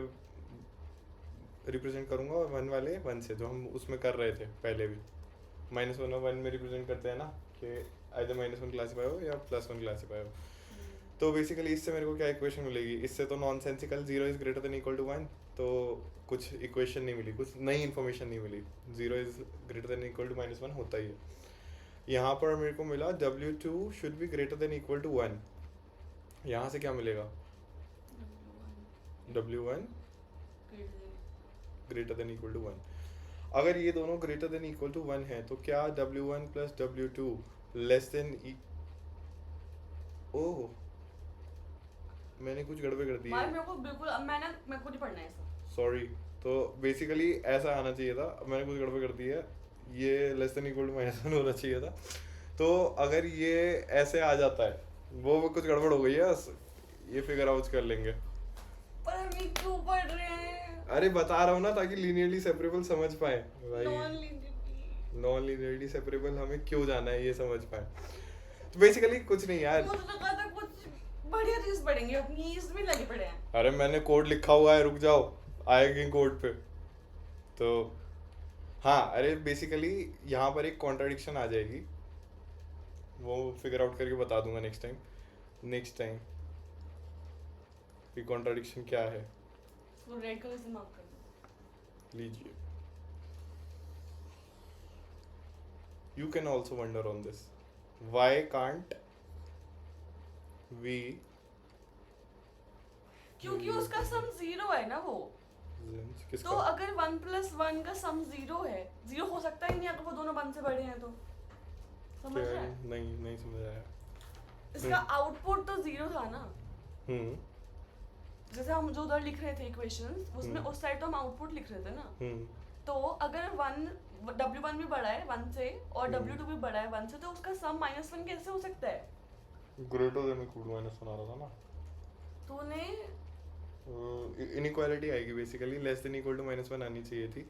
[SPEAKER 1] रिप्रेजेंट करूँगा और 1 वाले 1 से, जो हम उसमें कर रहे थे पहले भी। -1 और 1 में रिप्रेजेंट करते हैं ना कि आइदर -1 क्लासीफाई हो या +1 क्लासीफाई हो। तो बेसिकली इससे मेरे को क्या इक्वेशन मिलेगी? इससे तो nonsensical 0 is greater than equal to 1, तो कुछ इक्वेशन नहीं मिली, कुछ नई इन्फॉर्मेशन नहीं मिली। 0 is greater than equal to -1 होता ही है। यहाँ पर मेरे को मिला W2 should be greater than equal to 1। यहाँ से क्या मिलेगा? W1 greater than equal to 1। अगर ये दोनों ग्रेटर देन इक्वल टू 1 है तो क्या W1 plus W2 less than ओह मैंने कुछ गड़बड़ कर दी है।
[SPEAKER 2] मेरे को बिल्कुल मेरे को नहीं पढ़ना है ऐसा।
[SPEAKER 1] सॉरी। तो बेसिकली ऐसा आना चाहिए था, मैंने कुछ गड़बड़ कर दी है। ये लेस देन इक्वल टू -1 होना चाहिए था। तो अगर ये ऐसे आ जाता है, वो कुछ गड़बड़ हो गई है, ये फिगर आउट कर लेंगे।
[SPEAKER 2] पर हम ये क्यों पढ़ रहे हैं?
[SPEAKER 1] अरे बता रहा हूँ ना, ताकि लीनियरली सेपरेबल समझ पाए भाई। नॉन लीनियरली सेपरेबल हमें क्यों जाना है ये समझ पाए। तो बेसिकली कुछ नहीं यार,
[SPEAKER 2] मुझे लगा था कुछ बढ़िया चीज पढ़ेंगे, अपनी इसमें लगे पड़े हैं।
[SPEAKER 1] अरे मैंने कोड लिखा हुआ है, रुक जाओ आएगी कोड पे। तो हाँ अरे बेसिकली यहाँ पर एक कॉन्ट्राडिक्शन आ जाएगी, वो फिगर आउट करके बता दूंगा नेक्स्ट टाइम कि कॉन्ट्राडिक्शन क्या है।
[SPEAKER 2] इसको रेड कलर से मार्क कर दो।
[SPEAKER 1] लीजिए। You can also wonder on this. Why can't we?
[SPEAKER 2] क्योंकि उसका सम 0 है ना वो।
[SPEAKER 1] किसका?
[SPEAKER 2] तो अगर 1 + 1 का सम 0 है, 0 हो सकता ही नहीं अगर वो दोनों 1 से बड़े हैं तो। समझ रहा है?
[SPEAKER 1] नहीं समझ आया।
[SPEAKER 2] इसका आउटपुट तो 0 था ना। जैसे हम जो उधर लिख रहे थे इक्वेशंस उसमें उस साइड तो हम आउटपुट लिख रहे थे ना, तो अगर W1 भी बड़ा है 1 से और W2 भी बड़ा है 1 से, तो उसका सम -1 कैसे हो सकता है?
[SPEAKER 1] Greater than equal to minus बना रहा था ना,
[SPEAKER 2] तूने
[SPEAKER 1] इनइक्वालिटी आएगी basically, less than equal to -1 आनी चाहिए थी,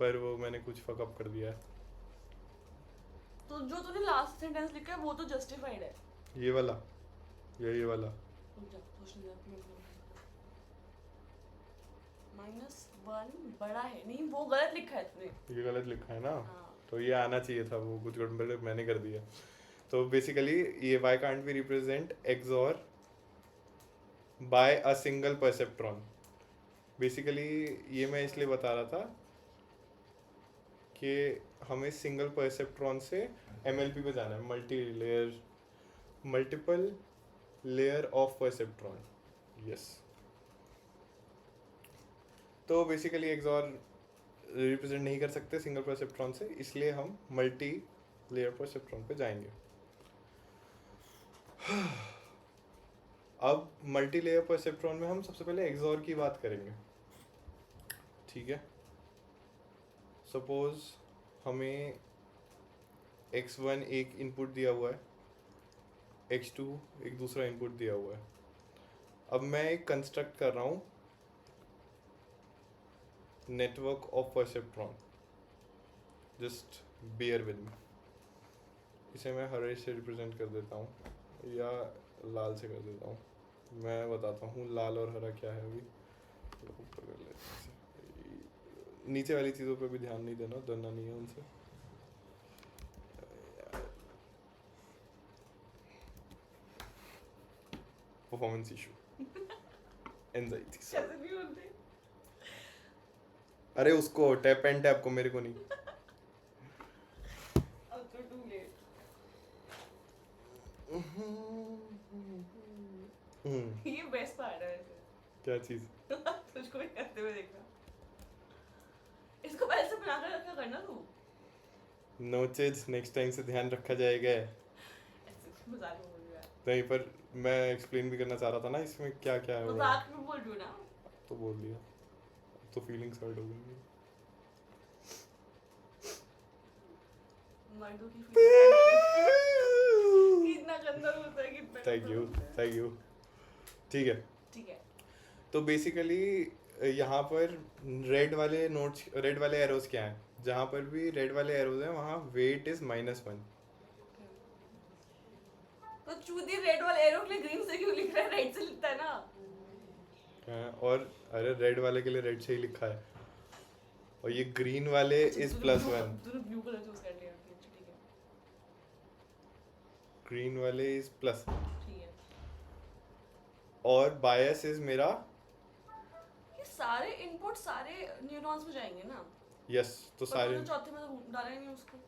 [SPEAKER 1] पर वो मैंने कुछ फक अप कर दिया है।
[SPEAKER 2] तो जो तूने लास्ट सेंटेंस लिखा है वो तो जस्टिफाइड है।
[SPEAKER 1] ये वाला या ये वाला?
[SPEAKER 2] रुक जा, सोचने दे, -1 बड़ा है, नहीं वो गलत लिखा है तूने।
[SPEAKER 1] ये गलत लिखा है ना,
[SPEAKER 2] हाँ।
[SPEAKER 1] तो ये आना चाहिए था, वो कुछ गड़बड़ मैंने कर दिया। तो बेसिकली ये why can't we represent XOR by a single perceptron? Basically ये मैं इसलिए बता रहा था कि हमें सिंगल परसेप्ट्रॉन से MLP पे जाना है, multiple layer of perceptron. Yes, तो बेसिकली XOR रिप्रेजेंट नहीं कर सकते सिंगल परसेप्ट्रॉन से, इसलिए हम मल्टी लेयर परसेप्ट्रॉन पे जाएंगे। अब मल्टी लेयर परसेप्ट्रॉन में हम सबसे पहले XOR की बात करेंगे, ठीक है। सपोज हमें X1 एक इनपुट दिया हुआ है, X2 एक दूसरा इनपुट दिया हुआ है। अब मैं एक कंस्ट्रक्ट कर रहा हूँ network of perceptron, just bear with me. इसे मैं हरे से रिप्रेजेंट कर देता हूँ या लाल से कर देता हूँ। मैं बताता हूँ लाल और हरा क्या है। अभी ऊपर कर लेते हैं, नीचे वाली चीज़ों पे भी ध्यान नहीं देना, डरना नहीं है उनसे। Performance issue, anxiety.
[SPEAKER 2] कैसे नहीं होते?
[SPEAKER 1] अरे उसको टैप एंड टैप को, मेरे को नहीं।
[SPEAKER 2] अब तो too late। ये बेस्ट पार्ट है वैसे।
[SPEAKER 1] क्या चीज़?
[SPEAKER 2] तुझको भी करते हुए देखना। इसको पहले से बना कर रखा करना तू।
[SPEAKER 1] नोचेज नेक्स्ट टाइम से ध्यान रखा जाएगा।
[SPEAKER 2] ऐसे मजाक में बोल रहा है।
[SPEAKER 1] नहीं, पर मैं एक्सप्लेन भी करना चाह रहा था ना इसमें क्या क्या है।
[SPEAKER 2] मजाक में बोल रही हूँ ना।
[SPEAKER 1] तो बोल दिया, तो फीलिंग्स हर्ट हो गई।
[SPEAKER 2] मर्दों की feelings कितना गंदा होता है, कितना
[SPEAKER 1] थैंक यू, थैंक यू। ठीक है,
[SPEAKER 2] ठीक है।
[SPEAKER 1] तो बेसिकली यहाँ पर रेड वाले नोट्स, रेड वाले एरोज क्या हैं? जहाँ पर भी रेड वाले एरोज हैं वहाँ वेट इज -1।
[SPEAKER 2] तो चूदी रेड वाले एरो के लिए ग्रीन से क्यों लिख रहा है? रेड से लिखता है ना।
[SPEAKER 1] और अरे रेड वाले के लिए रेड से ही लिखा है, और ये ग्रीन वाले इज +1।
[SPEAKER 2] तूने ब्लू कलर चूज कर लिया, ठीक है।
[SPEAKER 1] ग्रीन वाले इज +1
[SPEAKER 2] ठीक है।
[SPEAKER 1] और बायस इज मेरा
[SPEAKER 2] ये सारे इनपुट सारे न्यूरॉन्स में जाएंगे ना।
[SPEAKER 1] यस, तो
[SPEAKER 2] पर
[SPEAKER 1] सारे
[SPEAKER 2] तूने चौथे में तो डाला ही नहीं उसको,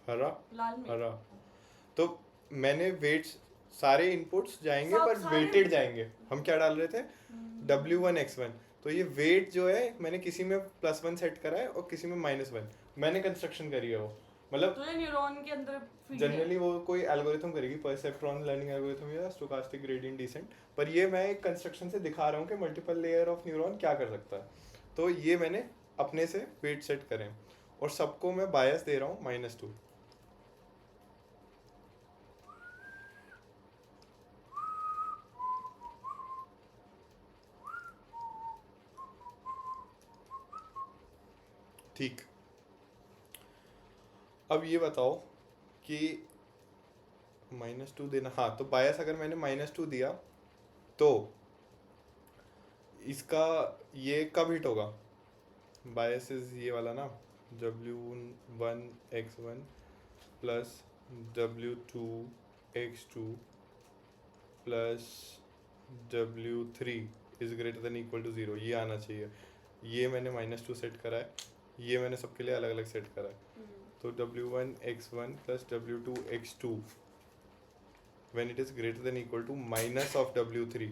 [SPEAKER 1] हरा
[SPEAKER 2] लाल में।
[SPEAKER 1] हरा। तो मैंने वेट्स, सारे इनपुट्स जाएंगे
[SPEAKER 2] सब
[SPEAKER 1] पर
[SPEAKER 2] सारे-
[SPEAKER 1] वेटेड जाएंगे। हम क्या डाल रहे थे? W1 X1। तो ये वेट जो है मैंने किसी में +1 सेट करा है और किसी में -1। मैंने कंस्ट्रक्शन करी है वो, मतलब
[SPEAKER 2] तूने न्यूरॉन के अंदर feed
[SPEAKER 1] जनरली वो कोई एल्गोरिथम करेगी, परसेप्ट्रॉन लर्निंग एल्गोरिथम या स्टोकास्टिक ग्रेडियंट डिसेंट। पर ये मैं एक कंस्ट्रक्शन से दिखा रहा हूँ कि मल्टीपल लेयर ऑफ न्यूरॉन क्या कर सकता है। तो ये मैंने अपने से वेट सेट करें और सबको मैं बायस दे रहा हूँ -2। ठीक, अब ये बताओ कि -2 देना, हाँ। तो बायस अगर मैंने -2 दिया तो इसका ये कब हिट होगा? बायस इज ये वाला ना, W1 X1 plus W2 X2 plus W3 is greater than equal to 0। ये आना चाहिए। ये मैंने -2 सेट करा है, ये मैंने सबके लिए अलग अलग सेट करा है। तो W1 X1 plus W2 X2 when it is greater than equal to minus of W3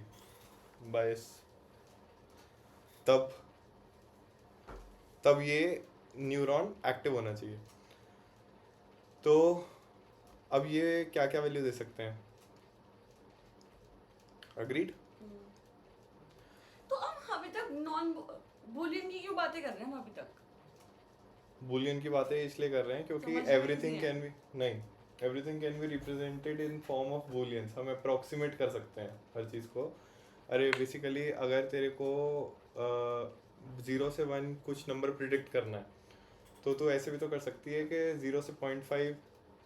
[SPEAKER 1] बायस, तब ये न्यूरॉन एक्टिव होना चाहिए। तो अब ये क्या क्या वैल्यू दे सकते हैं? अग्रीड?
[SPEAKER 2] तो नॉन बुलियन की क्यों बातें कर रहे हैं हम अभी तक?
[SPEAKER 1] बुलियन की बातें इसलिए कर रहे हैं क्योंकि
[SPEAKER 2] समझ में
[SPEAKER 1] एवरीथिंग
[SPEAKER 2] नहीं
[SPEAKER 1] कैन बी नहीं everything can be represented in form of bullions. हम अप्रॉक्सीमेट कर सकते हैं हर चीज़ को. अरे बेसिकली अगर तेरे को 0 से 1 कुछ नंबर प्रिडिक्ट करना है तो ऐसे भी तो कर सकती है कि 0 से 0.5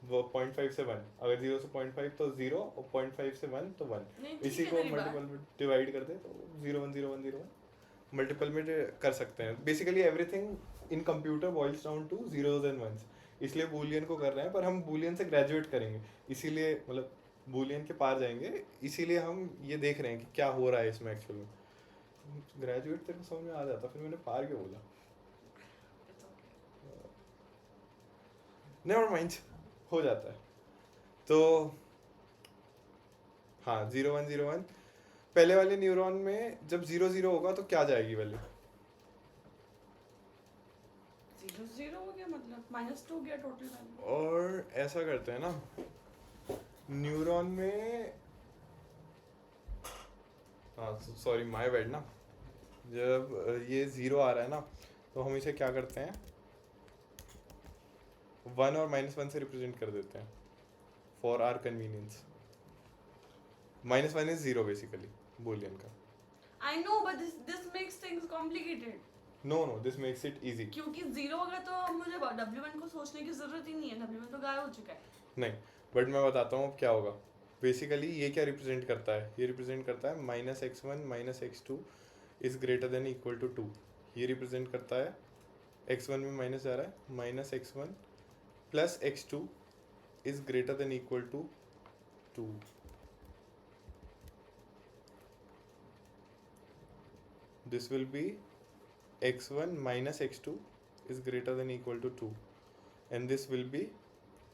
[SPEAKER 1] वो 0.5 से 1. अगर 0 से 0.5 तो 0 और 0.5 से 1 तो 1.
[SPEAKER 2] नहीं, ठीक
[SPEAKER 1] इसी
[SPEAKER 2] है
[SPEAKER 1] को
[SPEAKER 2] तेरी बात।
[SPEAKER 1] मल्टीपल में डिवाइड कर दे तो 0 1 0 1 0 1 मल्टीपल में कर सकते हैं. Basically everything in computer boils down to zeros and ones. इसलिए बूलियन को कर रहे हैं, पर हम बूलियन से ग्रेजुएट करेंगे, इसीलिए मतलब बूलियन के पार जाएंगे. इसीलिए हम ये देख रहे हैं कि क्या हो रहा है इसमें एक्चुअल में. ग्रेजुएट तेरे को समझ में आ जाता, फिर मैंने पार क्यों बोला. नेवर माइंड, हो जाता है. तो हाँ 0 1 0 1 पहले वाले न्यूरॉन में जब 0 0 होगा तो क्या जाएगी वैल्यू?
[SPEAKER 2] 0 0 हो गया, मतलब -2 गया टोटल वैल्यू.
[SPEAKER 1] और ऐसा करते हैं ना न्यूरॉन में, हाँ सॉरी माय बैड ना, जब ये 0 आ रहा है ना तो हम इसे क्या करते हैं 1 और -1 से रिप्रेजेंट कर देते हैं फॉर आर कन्वीनियंस. -1 इज 0 बेसिकली बूलियन का.
[SPEAKER 2] I know, but this makes things complicated.
[SPEAKER 1] No this makes it easy.
[SPEAKER 2] क्योंकि 0 होगा तो अब मुझे W1 को सोचने की जरूरत ही नहीं है, W1 तो गायब हो चुका है.
[SPEAKER 1] नहीं, बट मैं बताता हूँ अब क्या होगा. बेसिकली ये क्या रिप्रेजेंट करता है, ये रिप्रेजेंट करता है -x1 -x2 is greater than equal to 2. ये रिप्रेजेंट करता है x1 में माइनस जा रहा है -x1 plus x2 is greater than equal to 2. this will be x1 minus x2 is greater than equal to 2 and this will be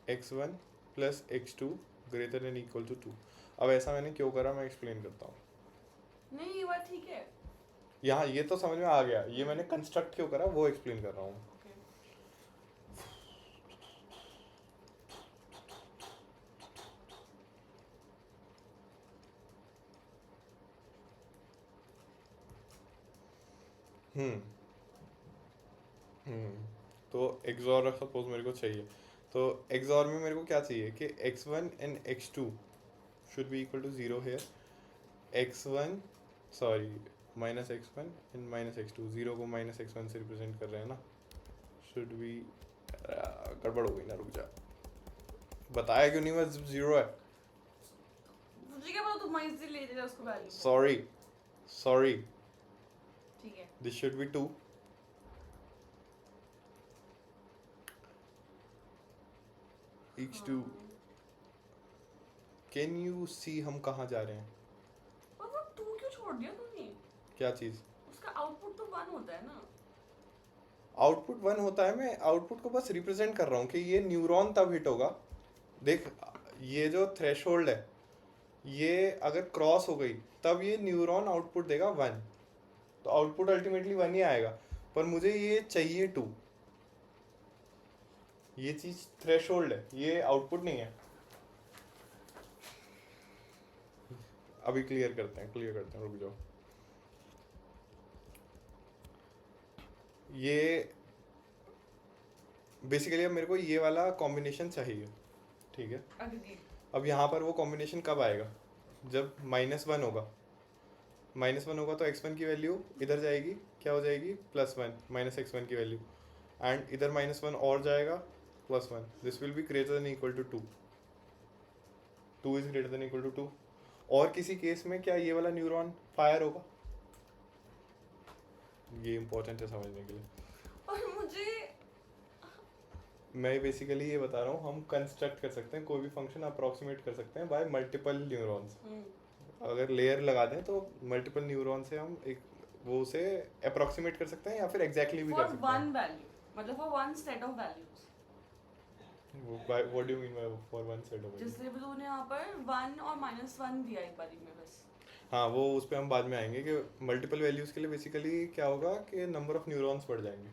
[SPEAKER 1] x1 plus x2 greater than equal to 2. अब ऐसा मैंने क्यों करा मैं explain करता हूँ.
[SPEAKER 2] नहीं, ये बात ठीक है.
[SPEAKER 1] यहाँ ये तो समझ में आ गया, ये मैंने कंस्ट्रक्ट क्यों करा वो एक्सप्लेन कर रहा हूँ.
[SPEAKER 2] Okay.
[SPEAKER 1] तो एक्सॉर सपोज मेरे को चाहिए, तो एक्सॉर में मेरे को क्या चाहिए कि x1 and x2 should be equal to 0 here. x1 sorry -x1 and -x2 0 को -x1 से रिप्रेजेंट कर रहे हैं ना. शुड बी गड़बड़ हो गई ना, रुक जा. बताया क्यों नहीं मैं 0 है.
[SPEAKER 2] मुझे क्या पता, तुम इजी ले ले उसको वैल्यू.
[SPEAKER 1] सॉरी
[SPEAKER 2] ठीक है.
[SPEAKER 1] This should be 2. x2 can you see हम कहाँ जा रहे हैं.
[SPEAKER 2] और वो 2 क्यों छोड़ दिया तूने?
[SPEAKER 1] क्या चीज़?
[SPEAKER 2] उसका आउटपुट तो 1 होता है ना.
[SPEAKER 1] आउटपुट 1 होता है, मैं आउटपुट को बस रिप्रेजेंट कर रहा हूँ कि ये न्यूरॉन तब हिट होगा. देख ये जो थ्रेशोल्ड है ये अगर क्रॉस हो गई तब ये न्यूरॉन आउटपुट देगा 1. तो आउटपुट अल्टीमेटली 1 ही आएगा, पर मुझे ये चाहिए 2. ये चीज थ्रेशोल्ड है, ये आउटपुट नहीं है. अभी क्लियर करते हैं रुक जाओ. ये बेसिकली अब मेरे को ये वाला कॉम्बिनेशन चाहिए, ठीक है.
[SPEAKER 2] अग्री.
[SPEAKER 1] अब यहाँ पर वो कॉम्बिनेशन कब आएगा, जब -1 होगा. -1 होगा तो x1 की वैल्यू इधर जाएगी, क्या हो जाएगी +1 -x1 की वैल्यू, एंड इधर -1 और जाएगा +1. This will be greater than equal to 2. 2 is greater than equal to 2. और किसी केस में क्या ये वाला न्यूरॉन फायर होगा. ये इंपॉर्टेंट है समझने के लिए.
[SPEAKER 2] और मुझे
[SPEAKER 1] मैं बेसिकली ये बता रहा हूँ हम कंस्ट्रक्ट कर सकते हैं कोई भी फंक्शन अप्रोक्सीमेट कर सकते हैं बाय मल्टीपल न्यूरॉन्स. अगर लेयर लगा दें तो मल्टीपल न्यूरॉन से हम एक वो उसे अप्रोक्सीमेट कर सकते हैं या फिर एग्जैक्टली भी कर
[SPEAKER 2] फॉर
[SPEAKER 1] सकते हैं.
[SPEAKER 2] वन वैल्यू, मतलब for one set of values.
[SPEAKER 1] What do you mean by for one set of.
[SPEAKER 2] जैसे भी तूने यहाँ पर 1 और -1 दिया एक बारी में बस.
[SPEAKER 1] हाँ वो उस पे हम बाद में आएंगे कि मल्टीपल वैल्यूज के लिए बेसिकली क्या होगा कि नंबर ऑफ न्यूरॉन्स बढ़ जाएंगे.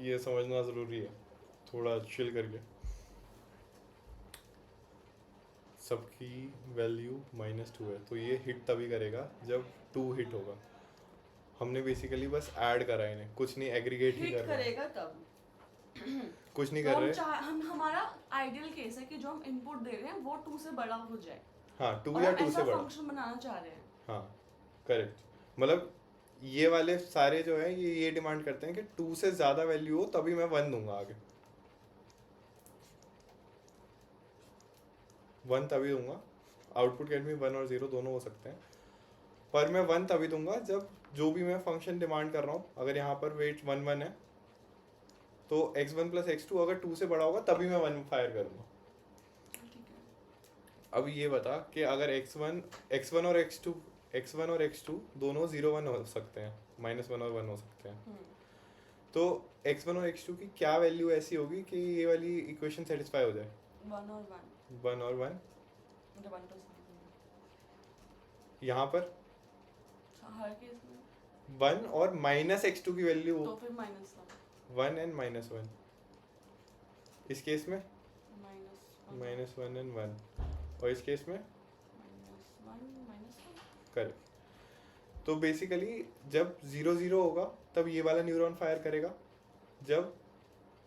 [SPEAKER 1] ये समझना ज़रूरी है, थोड़ा चिल करके. सबकी वैल्यू -2 है, तो ये हिट तभी करेगा जब 2 हिट होगा। हमने बेसिकली बस ऐड करा इन्हें, कुछ नहीं, एग्रीगेट ही कर रहे हैं,
[SPEAKER 2] करेगा तब
[SPEAKER 1] कुछ नहीं
[SPEAKER 2] तो
[SPEAKER 1] कर रहे।
[SPEAKER 2] हम हमारा आइडियल केस है कि जो हम इनपुट दे रहे हैं वो 2 से बड़ा हो जाए।
[SPEAKER 1] हाँ 2
[SPEAKER 2] और
[SPEAKER 1] या
[SPEAKER 2] हम
[SPEAKER 1] 2 से
[SPEAKER 2] ऐसा
[SPEAKER 1] बड़ा।
[SPEAKER 2] फंक्शन बनाना चाह रहे हैं।
[SPEAKER 1] हाँ करेक्ट, मतलब ये वाले सारे जो है ये डिमांड करते हैं कि 2 से ज़्यादा वैल्यू हो तभी मैं 1 दूंगा आगे, 1 तभी दूंगा। आउटपुट कैन बी 1 और 0 दोनों हो सकते हैं, पर मैं 1 तभी दूंगा जब जो भी मैं फंक्शन डिमांड कर रहा हूँ, अगर यहाँ पर वेट 1 1 है तो x1 + x2 अगर 2 से बड़ा होगा तभी मैं 1 फायर करूँगा। अब ये बता कि अगर x1 और x2 दोनों 0 1 हो सकते हैं, -1 और 1 हो सकते हैं, तो x1 और x2 की क्या वैल्यू ऐसी होगी कि ये वाली इक्वेशन सेटिस्फाई हो जाए?
[SPEAKER 2] 1 और 1
[SPEAKER 1] 1 और 1
[SPEAKER 2] मतलब 1 + 1
[SPEAKER 1] यहाँ पर
[SPEAKER 2] हर केस में
[SPEAKER 1] 1 और -x2 की वैल्यू
[SPEAKER 2] तो फिर -1
[SPEAKER 1] 1 एंड -1, इस केस में
[SPEAKER 2] -1
[SPEAKER 1] -1 एंड 1, और इस केस में
[SPEAKER 2] -1
[SPEAKER 1] करेक्ट। तो बेसिकली जब 0 0 होगा तब ये वाला न्यूरॉन फायर करेगा, जब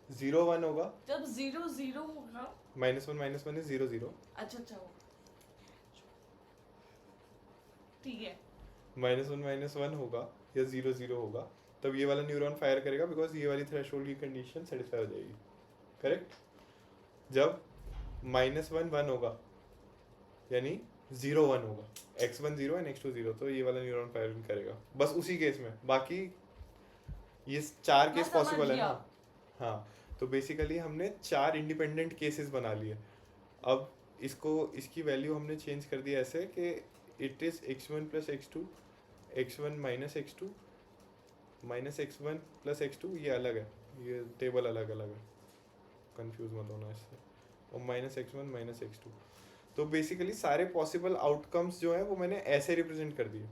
[SPEAKER 1] 0 1 होगा,
[SPEAKER 2] जब 0 0 होगा
[SPEAKER 1] -1 इज 0 0,
[SPEAKER 2] अच्छा ठीक है,
[SPEAKER 1] -1 -1 होगा या 0 0 होगा तब ये वाला न्यूरॉन फायर करेगा, बिकॉज ये वाली थ्रेशोल्ड की कंडीशन सेटिस्फाई हो जाएगी, करेक्ट। जब -1 1 होगा यानी 0 1 होगा, x1 0 एंड x2 0, तो ये वाला न्यूरॉन फायर करेगा, बस उसी केस में। बाकी ये 4 केस पॉसिबल है ना। हाँ, तो बेसिकली हमने 4 इंडिपेंडेंट केसेस बना लिए। अब इसकी वैल्यू हमने चेंज कर दी ऐसे कि it is x1 + x2, x1 - x2 -x1 + x2, ये अलग है, ये टेबल अलग अलग है, कंफ्यूज मत होना इससे, और -x1 - x2। तो बेसिकली सारे पॉसिबल आउटकम्स जो हैं वो मैंने ऐसे रिप्रेजेंट कर दिए।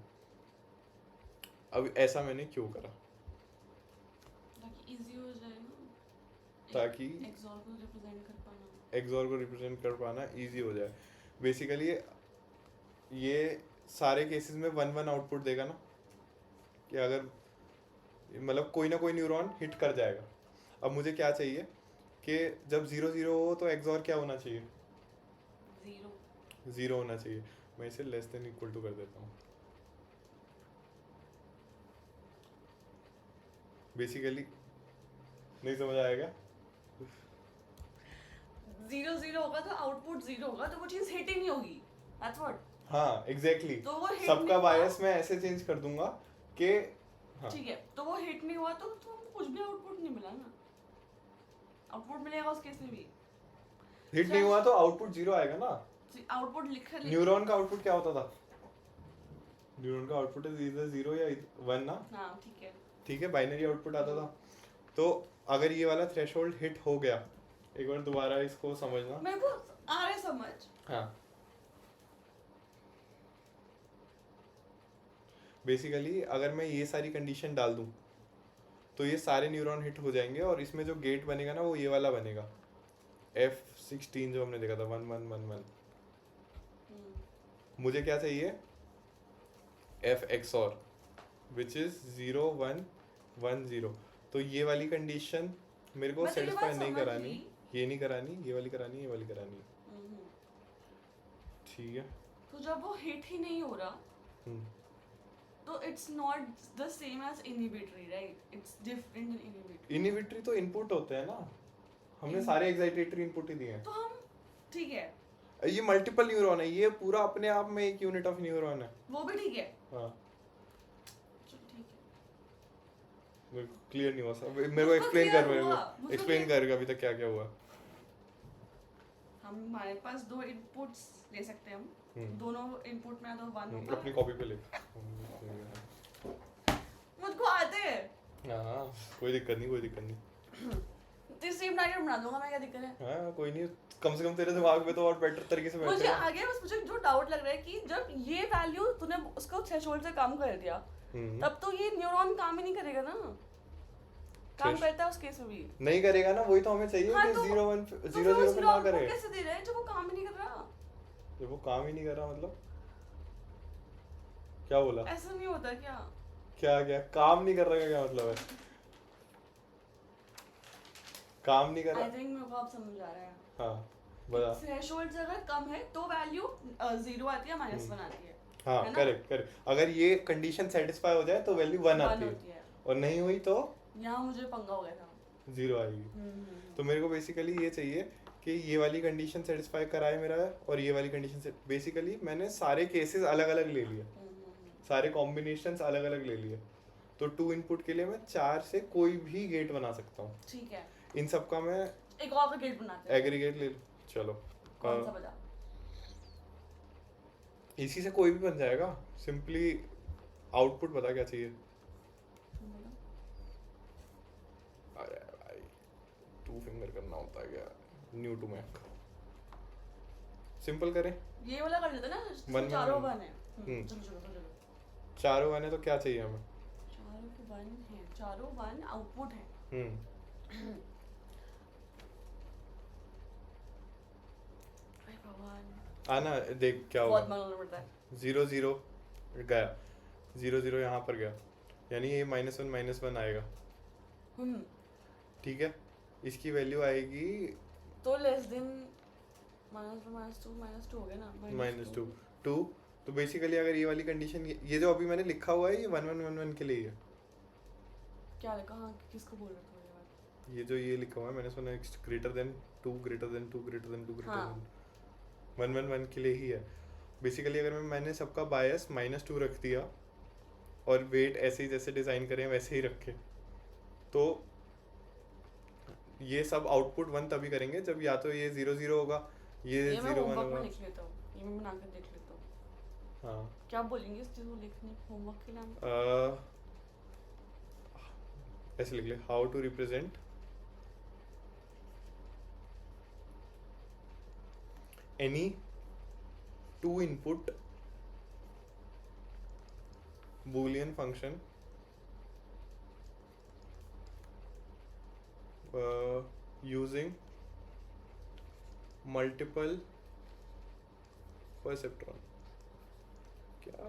[SPEAKER 1] अब ऐसा मैंने क्यों करा?
[SPEAKER 2] ताकि इजी हो जाए ना,
[SPEAKER 1] ताकि
[SPEAKER 2] XOR को रिप्रेजेंट कर पाना,
[SPEAKER 1] XOR को रिप्रेजेंट कर पाना इजी हो जाए। बेसिकली ये सारे केसेस में 1 1 आउटपुट देगा ना, कि अगर मतलब कोई ना कोई न्यूरॉन हिट कर जाएगा। अब मुझे क्या चाहिए कि जब 0 0 हो तो XOR क्या होना चाहिए? 0 होना चाहिए। मैं इसे लेस देन इक्वल टू कर देता हूँ। बेसिकली नहीं समझ आएगा?
[SPEAKER 2] 0 0 होगा तो आउटपुट 0 होगा, तो वो चीज हिट ही नहीं होगी, दैट्स व्हाट।
[SPEAKER 1] हाँ एग्जैक्टली,
[SPEAKER 2] तो वो हिट
[SPEAKER 1] सबका बायस मैं ऐसे चेंज कर दूंगा कि हाँ
[SPEAKER 2] ठीक है, तो वो हिट नहीं हुआ तो कुछ भी आउटपुट नहीं मिला ना, आउटपुट मिलेगा उस केस में भी।
[SPEAKER 1] हिट नहीं हुआ तो आउटपुट 0 आएगा ना।
[SPEAKER 2] आउटपुट लिखा
[SPEAKER 1] न्यूरॉन का आउटपुट क्या होता था? न्यूरॉन का आउटपुट इधर 0 या 1 ना।
[SPEAKER 2] हाँ
[SPEAKER 1] ठीक है, बाइनरी आउटपुट आता था। तो अगर ये वाला थ्रेशोल्ड हिट हो गया, एक बार दोबारा इसको समझना,
[SPEAKER 2] मेरे को आ रहा है समझ।
[SPEAKER 1] हाँ बेसिकली अगर मैं ये सारी कंडीशन डाल दूं तो ये सारे न्यूरॉन हिट हो जाएंगे, और इसमें जो गेट बनेगा ना वो ये वाला बनेगा, F16 जो हमने देखा था 1 1 1 1। मुझे क्या चाहिए? F XOR which is 0 1 1 0। तो ये वाली कंडीशन मेरे को सेटिस्फाई नहीं करानी, ये नहीं करानी, ये वाली करानी, ये वाली करानी, ठीक है।
[SPEAKER 2] तो जब वो हिट ही नहीं हो रहा तो it's not the same as inhibitory, right? It's different than inhibitory.
[SPEAKER 1] Inhibitory तो इनपुट होते हैं ना, हमने सारे एक्साइटेटरी इनपुट ही दिए हैं।
[SPEAKER 2] तो हम ठीक है,
[SPEAKER 1] ये मल्टीपल न्यूरॉन है, ये पूरा अपने आप में एक यूनिट ऑफ न्यूरॉन है।
[SPEAKER 2] वो भी ठीक है।
[SPEAKER 1] हाँ
[SPEAKER 2] चल ठीक है,
[SPEAKER 1] मेरे को क्लियर नहीं हुआ सब, मेरे को एक्सप्लेन कर, मेरे को एक्सप्लेन कर अभी तक क्या क्या हुआ।
[SPEAKER 2] हमारे पास 2 इनपुट्स ले सकते हैं हम, दोनों इनपुट में तो 1 होगा।
[SPEAKER 1] अपनी कॉपी पे लिख।
[SPEAKER 2] मुझको आते हैं।
[SPEAKER 1] हाँ कोई दिक्कत नहीं।
[SPEAKER 2] तेरे सेम डायग्राम बना दूंगा मैं, क्या दिक्कत है?
[SPEAKER 1] हाँ कोई नहीं, कम से कम तेरे दिमाग में तो और बेटर तरीके से बैठ
[SPEAKER 2] मुझे आगे बस मुझे जो डाउट लग रहा है कि जब ये वैल्यू तूने उसको थ्रेशोल्ड से कम कर दिया तब तो ये न्यूरॉन काम ही नहीं करेगा ना। काम करता है उस केस में भी
[SPEAKER 1] नहीं करेगा ना, वही तो हमें चाहिए कि 0 1 0 0 पे ना करे।
[SPEAKER 2] कैसे दे रहा है जब वो काम ही नहीं कर रहा?
[SPEAKER 1] जब वो काम ही नहीं कर रहा मतलब क्या बोला?
[SPEAKER 2] ऐसा नहीं होता क्या?
[SPEAKER 1] क्या क्या काम नहीं कर रहा का क्या मतलब है? काम नहीं कर
[SPEAKER 2] आई
[SPEAKER 1] रहा?
[SPEAKER 2] थिंक मेरे को आप समझ आ रहा है।
[SPEAKER 1] हाँ बता।
[SPEAKER 2] थ्रेशोल्ड अगर कम है तो वैल्यू 0 आती है, -1 आती है
[SPEAKER 1] हाँ
[SPEAKER 2] ना?
[SPEAKER 1] करेक्ट करेक्ट, अगर ये कंडीशन सेटिस्फाई हो जाए तो वैल्यू 1
[SPEAKER 2] 1
[SPEAKER 1] आती है,
[SPEAKER 2] होती है।
[SPEAKER 1] और नहीं हुई तो
[SPEAKER 2] यहाँ मुझे पंगा हो गया था।
[SPEAKER 1] 0 आएगी।
[SPEAKER 2] हम्म।
[SPEAKER 1] तो मेरे को बेसिकली ये चाहिए कि ये वाली कंडीशन सेटिस्फाई कराए मेरा, और ये वाली कंडीशन से बेसिकली मैंने सारे केसेस अलग अलग ले लिए, सारे कॉम्बिनेशंस अलग अलग ले लिए। तो 2 इनपुट के लिए मैं 4 से कोई भी गेट बना सकता हूँ।
[SPEAKER 2] ठीक है,
[SPEAKER 1] इन सब का मैं
[SPEAKER 2] एक और का गेट बनाते हैं।
[SPEAKER 1] एग्रीगेट ले लूँ। चलो
[SPEAKER 2] कौन सा बता?
[SPEAKER 1] इसी से कोई भी बन जाएगा, सिंपली आउटपुट बता क्या चाहिए।
[SPEAKER 2] बोलो।
[SPEAKER 1] अरे भाई 2 फिंगर करना होता है क्या? न्यू टू मैक सिंपल करें।
[SPEAKER 2] ये वाला कर लेते ना,
[SPEAKER 1] वन
[SPEAKER 2] चारों
[SPEAKER 1] वन।
[SPEAKER 2] 1 है। चलो चलो चलो।
[SPEAKER 1] चारों गाने तो क्या चाहिए हमें?
[SPEAKER 2] चारों के 1 है, चारों 1 आउटपुट है। अरे भगवान,
[SPEAKER 1] आना देख क्या
[SPEAKER 2] बहुत
[SPEAKER 1] होगा।
[SPEAKER 2] मालूम पड़ता है।
[SPEAKER 1] 0 0 गया, 0 0 यहाँ पर गया, यानी ये -1 आएगा। ठीक है, इसकी वैल्यू आएगी
[SPEAKER 2] तो लेस देन -2 हो गया ना,
[SPEAKER 1] -2 2। तो बेसिकली अगर ये वाली कंडीशन, ये जो अभी मैंने लिखा हुआ है ये 1 1 1 1 के लिए है।
[SPEAKER 2] क्या लिखा? हाँ, किसको बोल रहे थे ये बात?
[SPEAKER 1] ये जो ये लिखा हुआ है मैंने सुना greater than 2 greater than 2 greater than 2 greater
[SPEAKER 2] हाँ।
[SPEAKER 1] देन 1 1 1 के लिए ही है। बेसिकली अगर मैंने सबका बायस -2 रख दिया और वेट ऐसे ही जैसे डिज़ाइन करें वैसे ही रखे, तो ये सब आउटपुट 1 तभी करेंगे जब या तो ये 0 0 होगा, ये
[SPEAKER 2] मैं
[SPEAKER 1] 0 1
[SPEAKER 2] होमवर्क में
[SPEAKER 1] होगा।
[SPEAKER 2] लिख लेता हूँ, ये मैं बना कर देख लेता हूँ।
[SPEAKER 1] हाँ
[SPEAKER 2] क्या बोलेंगे इस चीज़ को लिखने होमवर्क के नाम?
[SPEAKER 1] ऐसे लिख ले, how to represent any 2 input boolean function using multiple perceptron। क्या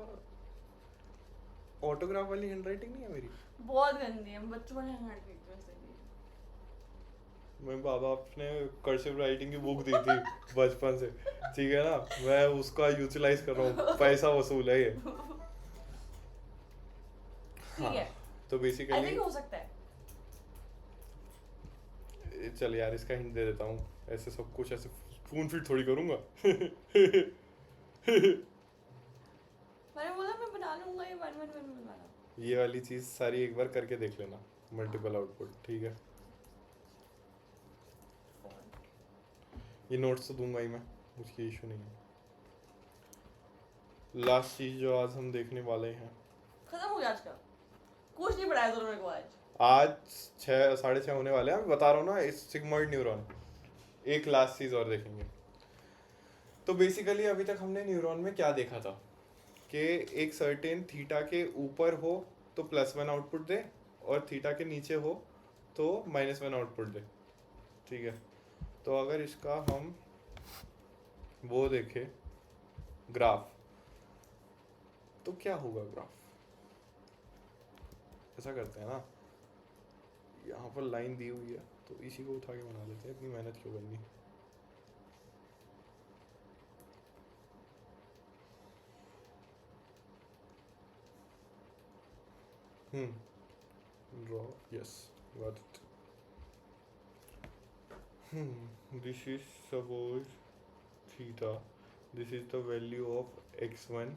[SPEAKER 1] ऑटोग्राफ वाली हैंडराइटिंग नहीं है मेरी?
[SPEAKER 2] बहुत गंदी है, बच्चों वाले हैंड लिखते हैं वैसे भी।
[SPEAKER 1] मैं बाबा अपने कर्सिव राइटिंग की बुक दी थी बचपन से, ठीक है ना, मैं उसका यूटिलाइज कर रहा हूँ, पैसा वसूल है ये।
[SPEAKER 2] ठीक है,
[SPEAKER 1] तो
[SPEAKER 2] आई
[SPEAKER 1] बेसिकली
[SPEAKER 2] थिंक हो सकता है।
[SPEAKER 1] चल यार इसका हिंट दे देता हूँ, ऐसे सब कुछ ऐसे स्पून फीड थोड़ी करूँगा।
[SPEAKER 2] मैंने बोला मैं बना लूंगा ये 1 1 1 वाला।
[SPEAKER 1] ये वाली चीज़ सारी एक बार करके देख लेना, मल्टीपल आउटपुट, ठीक है। ये नोट्स तो दूंगा ही मैं, उसकी इशू नहीं है। लास्ट चीज़ जो आज हम देखने वाले हैं,
[SPEAKER 2] खत्म हो गया आज का? कुछ नहीं पढ़ाया तुमने मेरे को आज।
[SPEAKER 1] आज 6 6:30 होने वाले हैं, मैं बता रहा हूँ ना, इस सिग्मॉइड न्यूरॉन। एक लास्ट चीज़ और देखेंगे। तो बेसिकली अभी तक हमने न्यूरॉन में क्या देखा था कि एक सर्टेन थीटा के ऊपर हो तो +1 आउटपुट दे, और थीटा के नीचे हो तो -1 आउटपुट दे, ठीक है। तो अगर इसका हम वो देखें ग्राफ, तो क्या होगा ग्राफ? ऐसा करते हैं ना, यहाँ पर लाइन दी हुई है तो इसी को उठा के बना लेते हैं, इतनी मेहनत क्यों करनी। draw, yes, got it. This is suppose theta, this is the value of x1,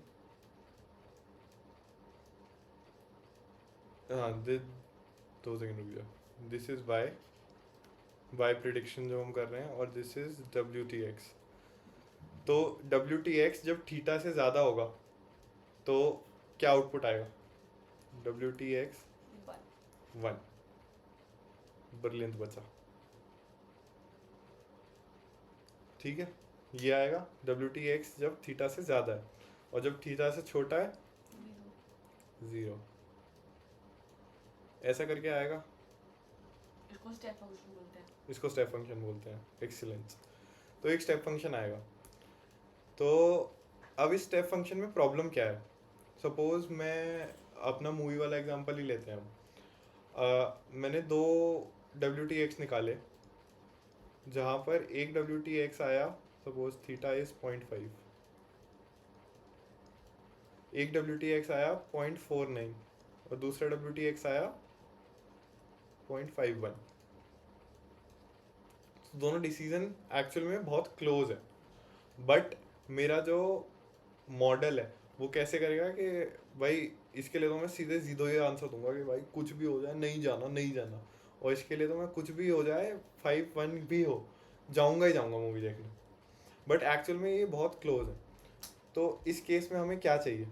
[SPEAKER 1] दो सेकंड रुक जा, दिस इज बाय प्रिडिक्शन जो हम कर रहे हैं, और दिस इज WTX। तो WTX जब थीटा से ज़्यादा होगा तो क्या आउटपुट आएगा? WTX 1, ब्रिलियंट बचा, ठीक है। ये आएगा WTX जब थीटा से ज़्यादा है, और जब थीटा से छोटा है 0। ऐसा करके आएगा।
[SPEAKER 2] इसको स्टेप फंक्शन बोलते हैं।
[SPEAKER 1] इसको स्टेप फंक्शन बोलते हैं, एक्सीलेंस। तो एक स्टेप फंक्शन आएगा, तो अब इस स्टेप फंक्शन में प्रॉब्लम क्या है? सपोज मैं अपना मूवी वाला एग्जांपल ही लेते हैं हम। मैंने दो WTX निकाले, जहाँ पर एक WTX आया सपोज थीटा इज 0.5, एक WTX आया 0.49 और दूसरा WTX आया 0.51। दोनों डिसीजन एक्चुअल में बहुत क्लोज है, बट मेरा जो मॉडल है वो कैसे करेगा कि भाई इसके लिए तो मैं सीधे जीरो ही आंसर दूंगा कि भाई कुछ भी हो जाए नहीं जाना नहीं जाना, और इसके लिए तो मैं कुछ भी हो जाए 5-1 भी हो जाऊंगा ही जाऊंगा मूवी देखने। बट एक्चुअल में ये बहुत क्लोज है। तो इस केस में हमें क्या चाहिए?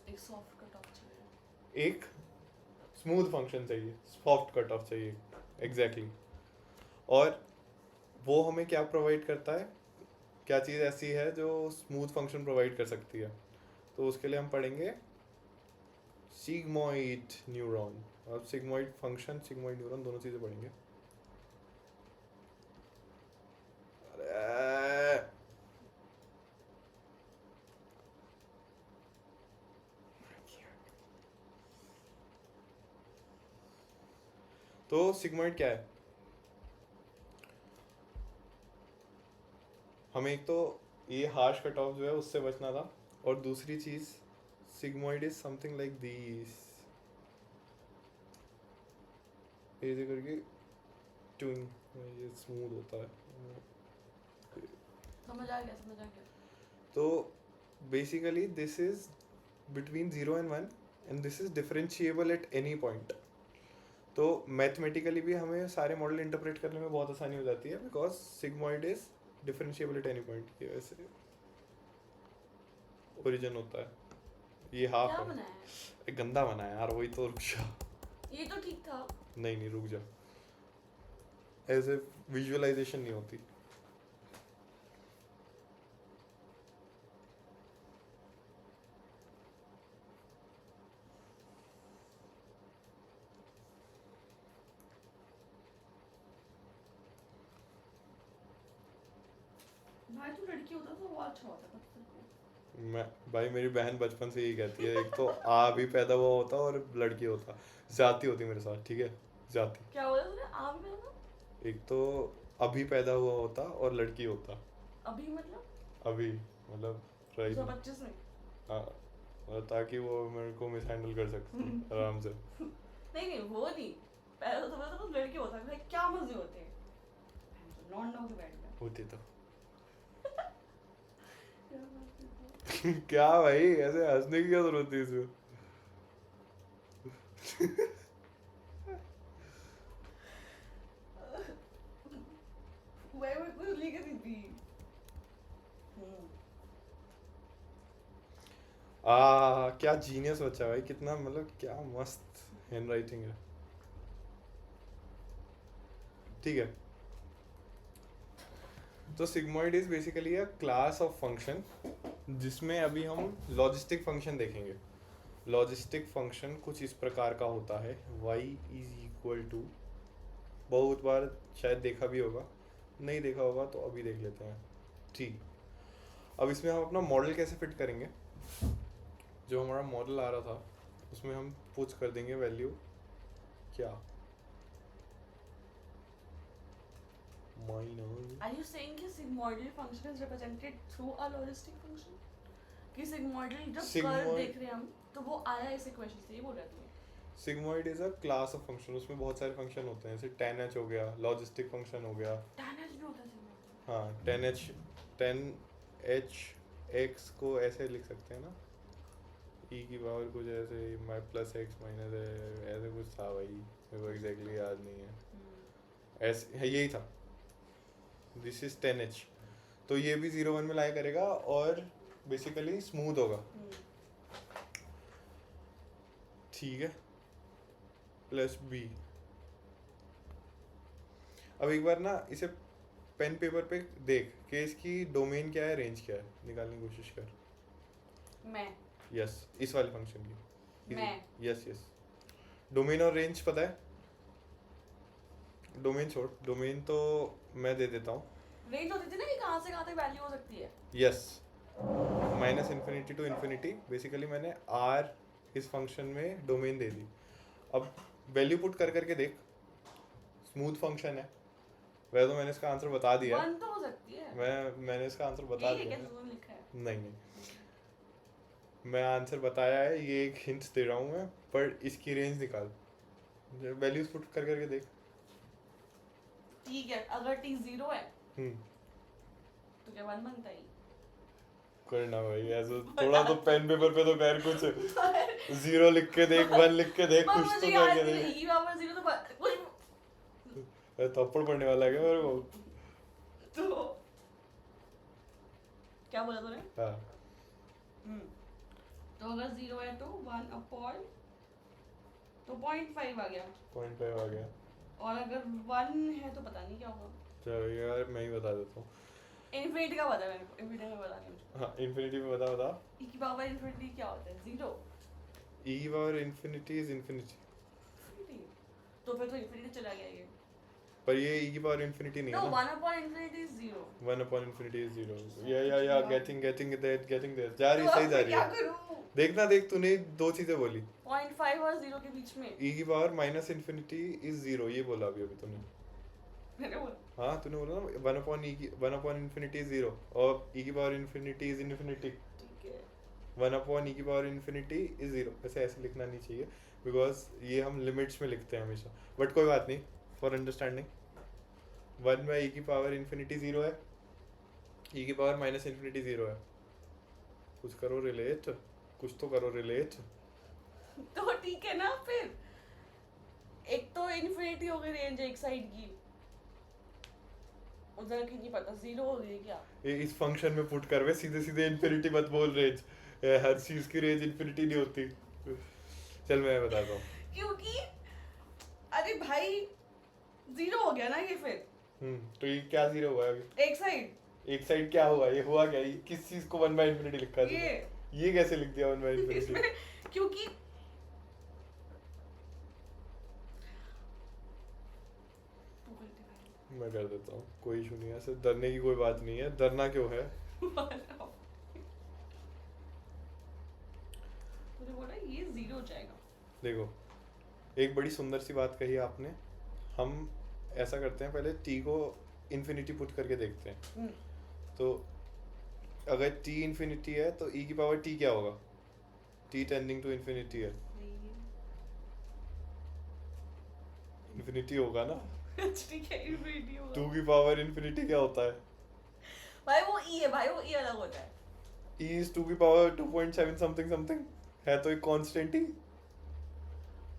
[SPEAKER 2] एक सॉफ्ट कट ऑफ चाहिए,
[SPEAKER 1] एक स्मूथ फंक्शन चाहिए, सॉफ्ट कट ऑफ चाहिए, एग्जैक्टली और वो हमें क्या प्रोवाइड करता है? क्या चीज़ ऐसी है जो स्मूथ फंक्शन प्रोवाइड कर सकती है? तो उसके लिए हम पढ़ेंगे सिग्मॉइड न्यूरॉन, और सिग्मॉइड फंक्शन सिग्मॉइड न्यूरॉन दोनों चीज़ें पढ़ेंगे। अरे तो सिग्मॉइड क्या है? हमें एक तो ये हार्श कट ऑफ जो है उससे बचना था, और दूसरी चीज sigmoid is something like this, ऐसे करके ट्विंग, ये स्मूथ होता है।
[SPEAKER 2] समझ आ गया।
[SPEAKER 1] तो basically this is between 0 and 1 and this is differentiable at any point. तो मैथमेटिकली भी हमें सारे मॉडल इंटरप्रेट करने में बहुत आसानी हो जाती है, because sigmoid is differentiable at any point की वजह से ओरिजिन होता है। ये हाफ
[SPEAKER 2] क्या
[SPEAKER 1] है,
[SPEAKER 2] बनाया है?
[SPEAKER 1] एक गंदा बना है यार, वही तो रुक जा।
[SPEAKER 2] ये तो ठीक था।
[SPEAKER 1] नहीं रुक जा, ऐसे विजुअलाइजेशन नहीं होती।
[SPEAKER 2] भाई तू लड़की होता तो वो अच्छा होता तेरे को।
[SPEAKER 1] मैं भाई मेरी बहन बचपन से यही कहती है, एक तो आ भी पैदा हुआ होता और लड़की होता, जाती होती मेरे साथ, ठीक है जाती।
[SPEAKER 2] क्या बोला तूने? आप भी हो?
[SPEAKER 1] एक तो अभी पैदा हुआ होता और लड़की होता।
[SPEAKER 2] अभी मतलब
[SPEAKER 1] अभी मतलब राइट
[SPEAKER 2] 2025 में?
[SPEAKER 1] हाँ, और ताकि वो मेरे को मिस हैंडल कर सकती आराम से।
[SPEAKER 2] नहीं वो नहीं, पहले तो बोला तो लड़की होता भाई, क्या मजे होते हैं लौंडों के बैठ में।
[SPEAKER 1] होती तो क्या भाई ऐसे हंसने की क्या जरूरत थी इसमें?
[SPEAKER 2] वही कुछ लिख रही थी।
[SPEAKER 1] क्या जीनियस बच्चा भाई, कितना मतलब क्या मस्त हैंड राइटिंग है। ठीक है, तो sigmoid is basically a class of function जिसमें अभी हम लॉजिस्टिक फंक्शन देखेंगे। लॉजिस्टिक फंक्शन कुछ इस प्रकार का होता है, y इज इक्वल टू, बहुत बार शायद देखा भी होगा, नहीं देखा होगा तो अभी देख लेते हैं। ठीक, अब इसमें हम अपना मॉडल कैसे फिट करेंगे? जो हमारा मॉडल आ रहा था उसमें हम पुट कर देंगे वैल्यू क्या, माइनस।
[SPEAKER 2] Are you saying कि sigmoidal function is represented through a logistic function? कि sigmoidal जब कर्व देख रहे हैं हम तो वो आया इस इक्वेशन से, ये बोल रहे थे?
[SPEAKER 1] Sigmoid is a class of function, उसमें बहुत सारे फंक्शन होते हैं, जैसे tan h हो गया, लॉजिस्टिक फंक्शन हो गया।
[SPEAKER 2] tan h भी होता है sigmoidal?
[SPEAKER 1] हाँ tan h x को ऐसे लिख सकते हैं ना, e की पावर कुछ ऐसे प्लस x माइनस है, ऐसे कुछ था भाई, मेरे को एग्जैक्टली याद नहीं है, ऐसे यही था। दिस इज tan h, तो ये भी 0-1 में लाया करेगा और बेसिकली स्मूथ होगा, ठीक है, प्लस b। अब एक बार ना इसे पेन पेपर पे देख कि इसकी डोमेन क्या है, रेंज क्या है, निकालने की कोशिश कर।
[SPEAKER 2] मैं
[SPEAKER 1] यस, इस वाले फंक्शन की।
[SPEAKER 2] मैं
[SPEAKER 1] यस डोमेन और रेंज पता है? डोमेन छोड़, डोमेन तो मैं दे देता हूँ।
[SPEAKER 2] रेंज होती थी ना कि कहाँ से कहाँ तक वैल्यू हो सकती है।
[SPEAKER 1] Yes, minus infinity to infinity, basically मैंने आर इस फंक्शन में डोमेन दे दी। अब वैल्यू पुट कर करके देख, स्मूथ फंक्शन है। वैसे तो मैंने इसका आंसर बता दिया है,
[SPEAKER 2] 1 तो हो सकती है।
[SPEAKER 1] मैंने इसका आंसर बता
[SPEAKER 2] यही है
[SPEAKER 1] दिया
[SPEAKER 2] क्या
[SPEAKER 1] है।
[SPEAKER 2] जो लिखा है?
[SPEAKER 1] नहीं, मैं आंसर बताया है, ये एक हिंट दे रहा हूँ मैं, पर इसकी रेंज निकाल, वैल्यूज पुट कर करके देख।
[SPEAKER 2] ठीक है, अगर t 0 है
[SPEAKER 1] हम्म
[SPEAKER 2] तो क्या 1 बनता है?
[SPEAKER 1] करना भाई ऐसा थोड़ा तो पेन पेपर पे तो कर कुछ, 0 लिख के देख, 1 लिख के देख,
[SPEAKER 2] पर
[SPEAKER 1] कुछ
[SPEAKER 2] मुझे
[SPEAKER 1] तो
[SPEAKER 2] याद
[SPEAKER 1] करके
[SPEAKER 2] नहीं,
[SPEAKER 1] देख।
[SPEAKER 2] e पावर 0 तो कुछ
[SPEAKER 1] थप्पड़ पड़ने वाला है क्या मेरे को?
[SPEAKER 2] तो क्या बोला तूने?
[SPEAKER 1] हाँ,
[SPEAKER 2] तो अगर 0 है तो 1 अपॉन तो 0.5 आ गया,
[SPEAKER 1] 0.5 आ गया।
[SPEAKER 2] और अगर 1 है तो पता नहीं क्या होगा।
[SPEAKER 1] चलो यार मैं ही बता देता हूँ।
[SPEAKER 2] इन्फिनिटी का पता है मेरे को, इन्फिनिटी में पता नहीं मुझे।
[SPEAKER 1] हाँ, इन्फिनिटी में बता।
[SPEAKER 2] e की पावर इन्फिनिटी क्या होता है? 0
[SPEAKER 1] ई पावर इन्फिनिटी इज इन्फिनिटी,
[SPEAKER 2] तो फिर तो इन्फिनिटी चला गया ये।
[SPEAKER 1] पर ये ई की पावर इन्फिनिटी नहीं
[SPEAKER 2] नो,
[SPEAKER 1] है ना।
[SPEAKER 2] 1 upon infinity is 0।
[SPEAKER 1] 1 upon infinity is 0। या गेटिंग दैट जा रही,
[SPEAKER 2] तो
[SPEAKER 1] सही
[SPEAKER 2] अब
[SPEAKER 1] जा
[SPEAKER 2] मैं
[SPEAKER 1] रही
[SPEAKER 2] क्या
[SPEAKER 1] है।
[SPEAKER 2] करूं?
[SPEAKER 1] देखना, देख तूने दो चीजें बोली,
[SPEAKER 2] 0.5 और 0 के बीच में
[SPEAKER 1] ई की पावर माइनस इन्फिनिटी इज 0, ये बोला अभी अभी तूने।
[SPEAKER 2] मैंने बोला।
[SPEAKER 1] हाँ तूने बोला ना 1 अपॉन इन्फिनिटी इज 0 और ई की पावर इन्फिनिटी इज इन्फिनिटी।
[SPEAKER 2] ठीक है,
[SPEAKER 1] 1 अपॉन ई की पावर इन्फिनिटी इज 0, वैसे ऐसे लिखना नहीं चाहिए बिकॉज ये हम लिमिट्स में लिखते हैं हमेशा, बट कोई बात नहीं, फॉर अंडरस्टैंडिंग 1 बाई ई की पावर इन्फिनिटी 0 है, ई की पावर माइनस इन्फिनिटी 0 है। कुछ करो रिलेट, कुछ तो करो रिलेट।
[SPEAKER 2] तो ठीक है ना फिर। एक तो इन्फिनिटी हो गई रेंज एक साइड की, उधर की नहीं पता 0 हो गई क्या।
[SPEAKER 1] ये इस फंक्शन में पुट कर, वे सीधे सीधे इन्फिनिटी मत बोल रेंज, हर चीज की रेंज इन्फिनिटी नहीं होती। चल मैं बताता हूँ।
[SPEAKER 2] क्योंकि अरे भाई 0 हो गया ना ये फिर
[SPEAKER 1] तो ये क्या 0 हुआ है अभी?
[SPEAKER 2] एक साइड।
[SPEAKER 1] एक साइड क्या हुआ, ये हुआ क्या, ये किस चीज को 1 बाई इन्फिनिटी लिखा है
[SPEAKER 2] ये
[SPEAKER 1] तूने? ये कैसे लिख दिया 1 बाई इन्फिनिटी?
[SPEAKER 2] इसमें क्योंकि
[SPEAKER 1] मैं कर देता हूँ, कोई इशू नहीं है, ऐसे डरने की कोई बात नहीं है, डरना क्यों है।
[SPEAKER 2] तूने बोला ये 0 हो जाएगा।
[SPEAKER 1] देखो, एक बड़ी सुंदर सी बात कही आपने, हम ऐसा करते हैं पहले t को इन्फिनिटी पुट करके देखते हैं। तो अगर t इन्फिनिटी है तो e की पावर t क्या होगा? t टेंडिंग टू इन्फिनिटी है, इन्फिनिटी होगा ना।
[SPEAKER 2] ठीक है, इन्फिनिटी होगा।
[SPEAKER 1] 2 की पावर इन्फिनिटी क्या होता है?
[SPEAKER 2] भाई वो e है, भाई वो e अलग होता है।
[SPEAKER 1] e इज 2 की पावर 2.7 समथिंग समथिंग, है तो एक कांस्टेंट ही।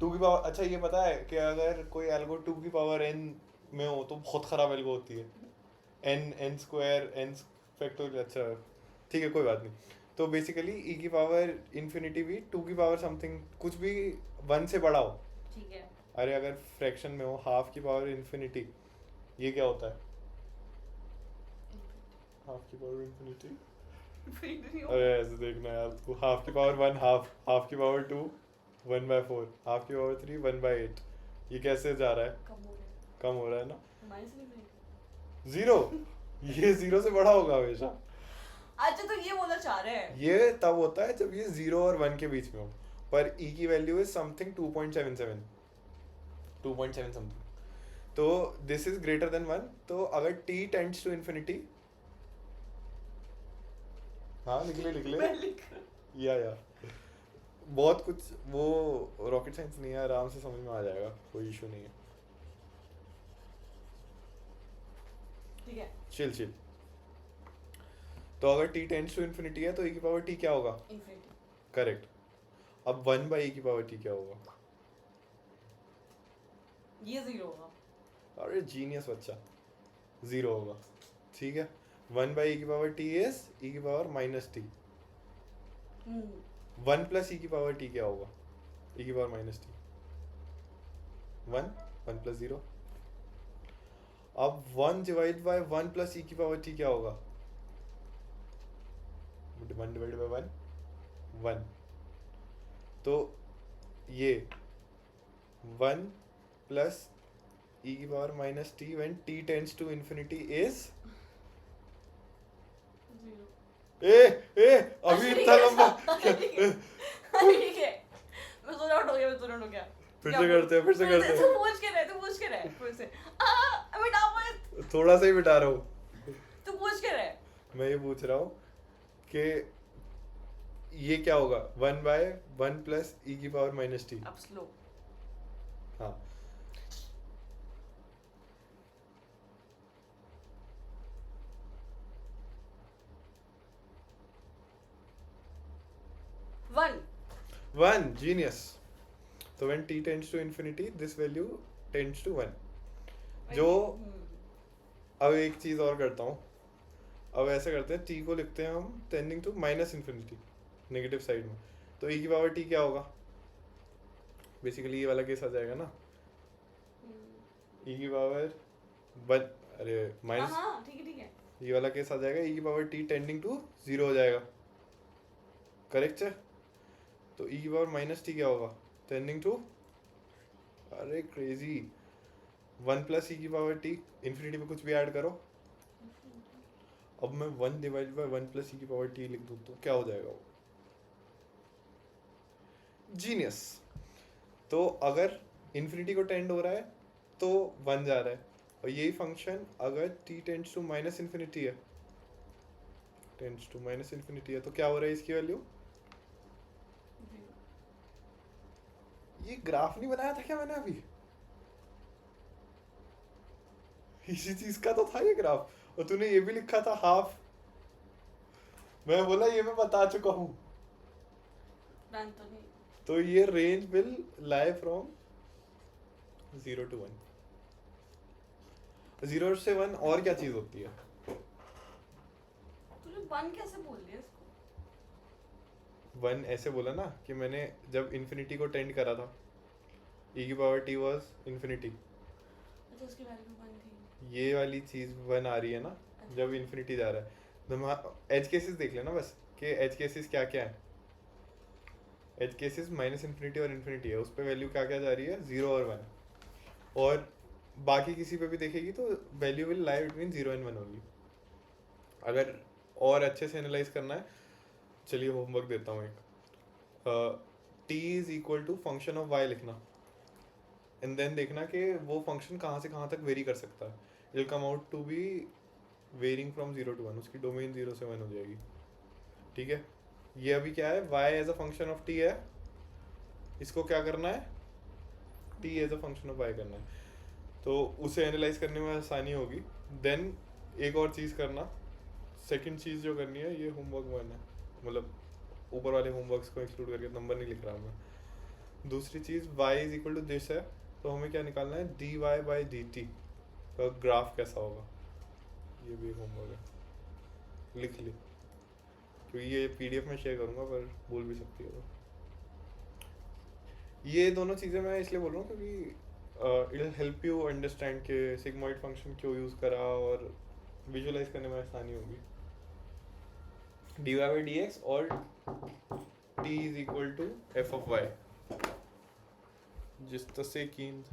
[SPEAKER 1] 2 की पावर, अच्छा ये पता है कि अगर कोई एल्गो 2 की पावर n में हो तो बहुत खराब एल्गो होती है, n स्क्वायर n फैक्टोरियल। अच्छा ठीक है, कोई बात नहीं। तो बेसिकली e की पावर इन्फिनिटी भी 2 की पावर समथिंग, कुछ भी 1 से बड़ा हो।
[SPEAKER 2] ठीक है,
[SPEAKER 1] अरे अगर फ्रैक्शन में हो हाफ की पावर इन्फिनिटी, ये क्या होता है? हाफ की पावर इन्फिनिटी। अरे ऐसे देखना यार, तू हाफ की पावर 1 हाफ की पावर 2 1/4, हाफ की पावर 3 1/8, ये कैसे जा रहा है? कम हो रहा है ना। जीरो, ये 0 से बड़ा होगा हमेशा।
[SPEAKER 2] अच्छा तो ये बोलना चाह रहे हैं
[SPEAKER 1] ये तब होता है जब ये 0 और 1 के बीच में हो, पर e की वैल्यू इज समथिंग 2.77 समथिंग, तो दिस इज ग्रेटर देन 1। तो अगर t टेंड्स टू इन्फिनिटी, हाँ लिख ले या बहुत कुछ, वो रॉकेट साइंस नहीं है, आराम से समझ में आ जाएगा, कोई इशू नहीं है।
[SPEAKER 2] ठीक है,
[SPEAKER 1] चिल। तो अगर t टेंड्स टू इन्फिनिटी है तो e की पावर t क्या होगा?
[SPEAKER 2] इन्फिनिटी।
[SPEAKER 1] करेक्ट। अब 1 बाई e की पावर t क्या होगा?
[SPEAKER 2] ये 0 होगा।
[SPEAKER 1] अरे जीनियस बच्चा, 0 होगा। ठीक है, 1 बाई e की पावर t इज e की power minus t। 1 plus e की पावर t क्या होगा? e की पावर माइनस t। 1 प्लस 0। अब 1 डिवाइड बाय 1 प्लस e की पावर t क्या होगा? 1 डिवाइड बाय 1। तो ये 1 प्लस e की power minus t when t tends to infinity is
[SPEAKER 2] 0।
[SPEAKER 1] ए अभी इतना लंबा
[SPEAKER 2] ठीक है मैं जोन आउट हो गया, मैं जोन हो गया।
[SPEAKER 1] फिर से करते हैं, फिर से करते हैं।
[SPEAKER 2] तू पूछ के रहे फिर से। मिटा मत,
[SPEAKER 1] थोड़ा सा ही मिटा रहा हूँ।
[SPEAKER 2] तू पूछ के रहे।
[SPEAKER 1] मैं ये पूछ रहा हूँ कि ये क्या होगा, 1/1 प्लस e की पावर माइनस टी।
[SPEAKER 2] अब स्लो।
[SPEAKER 1] हाँ 1 genius. So when t tends to infinity this value tends to 1. जो अब एक चीज और करता हूँ, अब ऐसा करते हैं, t को लिखते हैं हम tending to minus infinity, negative side में, तो e की पावर t क्या होगा, बेसिकली ये वाला केस आ जाएगा ना, e की पावर 1, अरे माइनस,
[SPEAKER 2] ठीक है
[SPEAKER 1] ये वाला केस आ जाएगा, e की पावर t टेंडिंग टू 0 हो जाएगा, करेक्ट है। तो e की पावर माइनस टी क्या होगा, टेंडिंग टू, अरे क्रेजी, 1 प्लस e की पावर t, इन्फिनिटी में कुछ भी ऐड करो, अब मैं 1 डिवाइड बाय 1 प्लस e की पावर t लिख दूँ तो क्या हो जाएगा वो, जीनियस। तो अगर इन्फिनिटी को टेंड हो रहा है तो 1 जा रहा है, और यही फंक्शन अगर t tends to minus infinity है, टेंड्स टू माइनस इन्फिनिटी है, तो क्या हो रहा है इसकी वैल्यू, ये ग्राफ नहीं बनाया था क्या मैंने अभी, इसी चीज का तो था ये ग्राफ, और तूने ये भी लिखा था हाफ, मैं बोला ये मैं बता चुका हूँ। तो ये range will lie from 0 to 1, 0 से 1 और क्या चीज होती है,
[SPEAKER 2] तूने 1 कैसे बोल दिया इसको,
[SPEAKER 1] 1 ऐसे बोला ना कि मैंने जब इन्फिनिटी को टेंड करा था, e की पावर t वाज इन्फिनिटी,
[SPEAKER 2] अच्छा उसकी वैल्यू 1 थी,
[SPEAKER 1] ये वाली चीज 1 आ रही है ना जब इन्फिनिटी जा रहा है, तो एज केसेस देख लेना बस कि एज केसेस क्या क्या है, एज केसेस माइनस इन्फिनिटी और इन्फिनिटी है, उस पर वैल्यू क्या क्या जा रही है, 0 और 1, और बाकी किसी पे भी देखेगी तो value will lie between 0 and 1 only. अगर और अच्छे से एनालाइज करना है, चलिए होमवर्क देता हूँ एक, t is equal to function of y लिखना, एंड देन देखना कि वो फंक्शन कहाँ से कहाँ तक वेरी कर सकता है, it will come out to be varying from 0 to 1, उसकी डोमेन 0 से 1 हो जाएगी, ठीक है। ये अभी क्या है, y as a function of t है, इसको क्या करना है, t as a function of y करना है, तो उसे एनालाइज करने में आसानी होगी। देन एक और चीज़ करना, सेकंड चीज़ जो करनी है, ये होमवर्क 1 है, मतलब ऊपर वाले होमवर्क्स को एक्सक्लूड करके नंबर नहीं लिख रहा मैं। दूसरी चीज़ y is equal to this है, तो हमें क्या निकालना है, dy बाई dt का ग्राफ कैसा होगा, ये भी एक होमवर्क है, लिख ली, क्योंकि ये PDF में शेयर करूँगा पर भूल भी सकती है। ये दोनों चीज़ें मैं इसलिए बोल रहा हूँ क्योंकि it will help you understand के सिग्मॉइड फंक्शन क्यों यूज़ करा, और विजुअलाइज करने में आसानी होगी। dy by dx और t is equal to f of y, जिस तसे कीन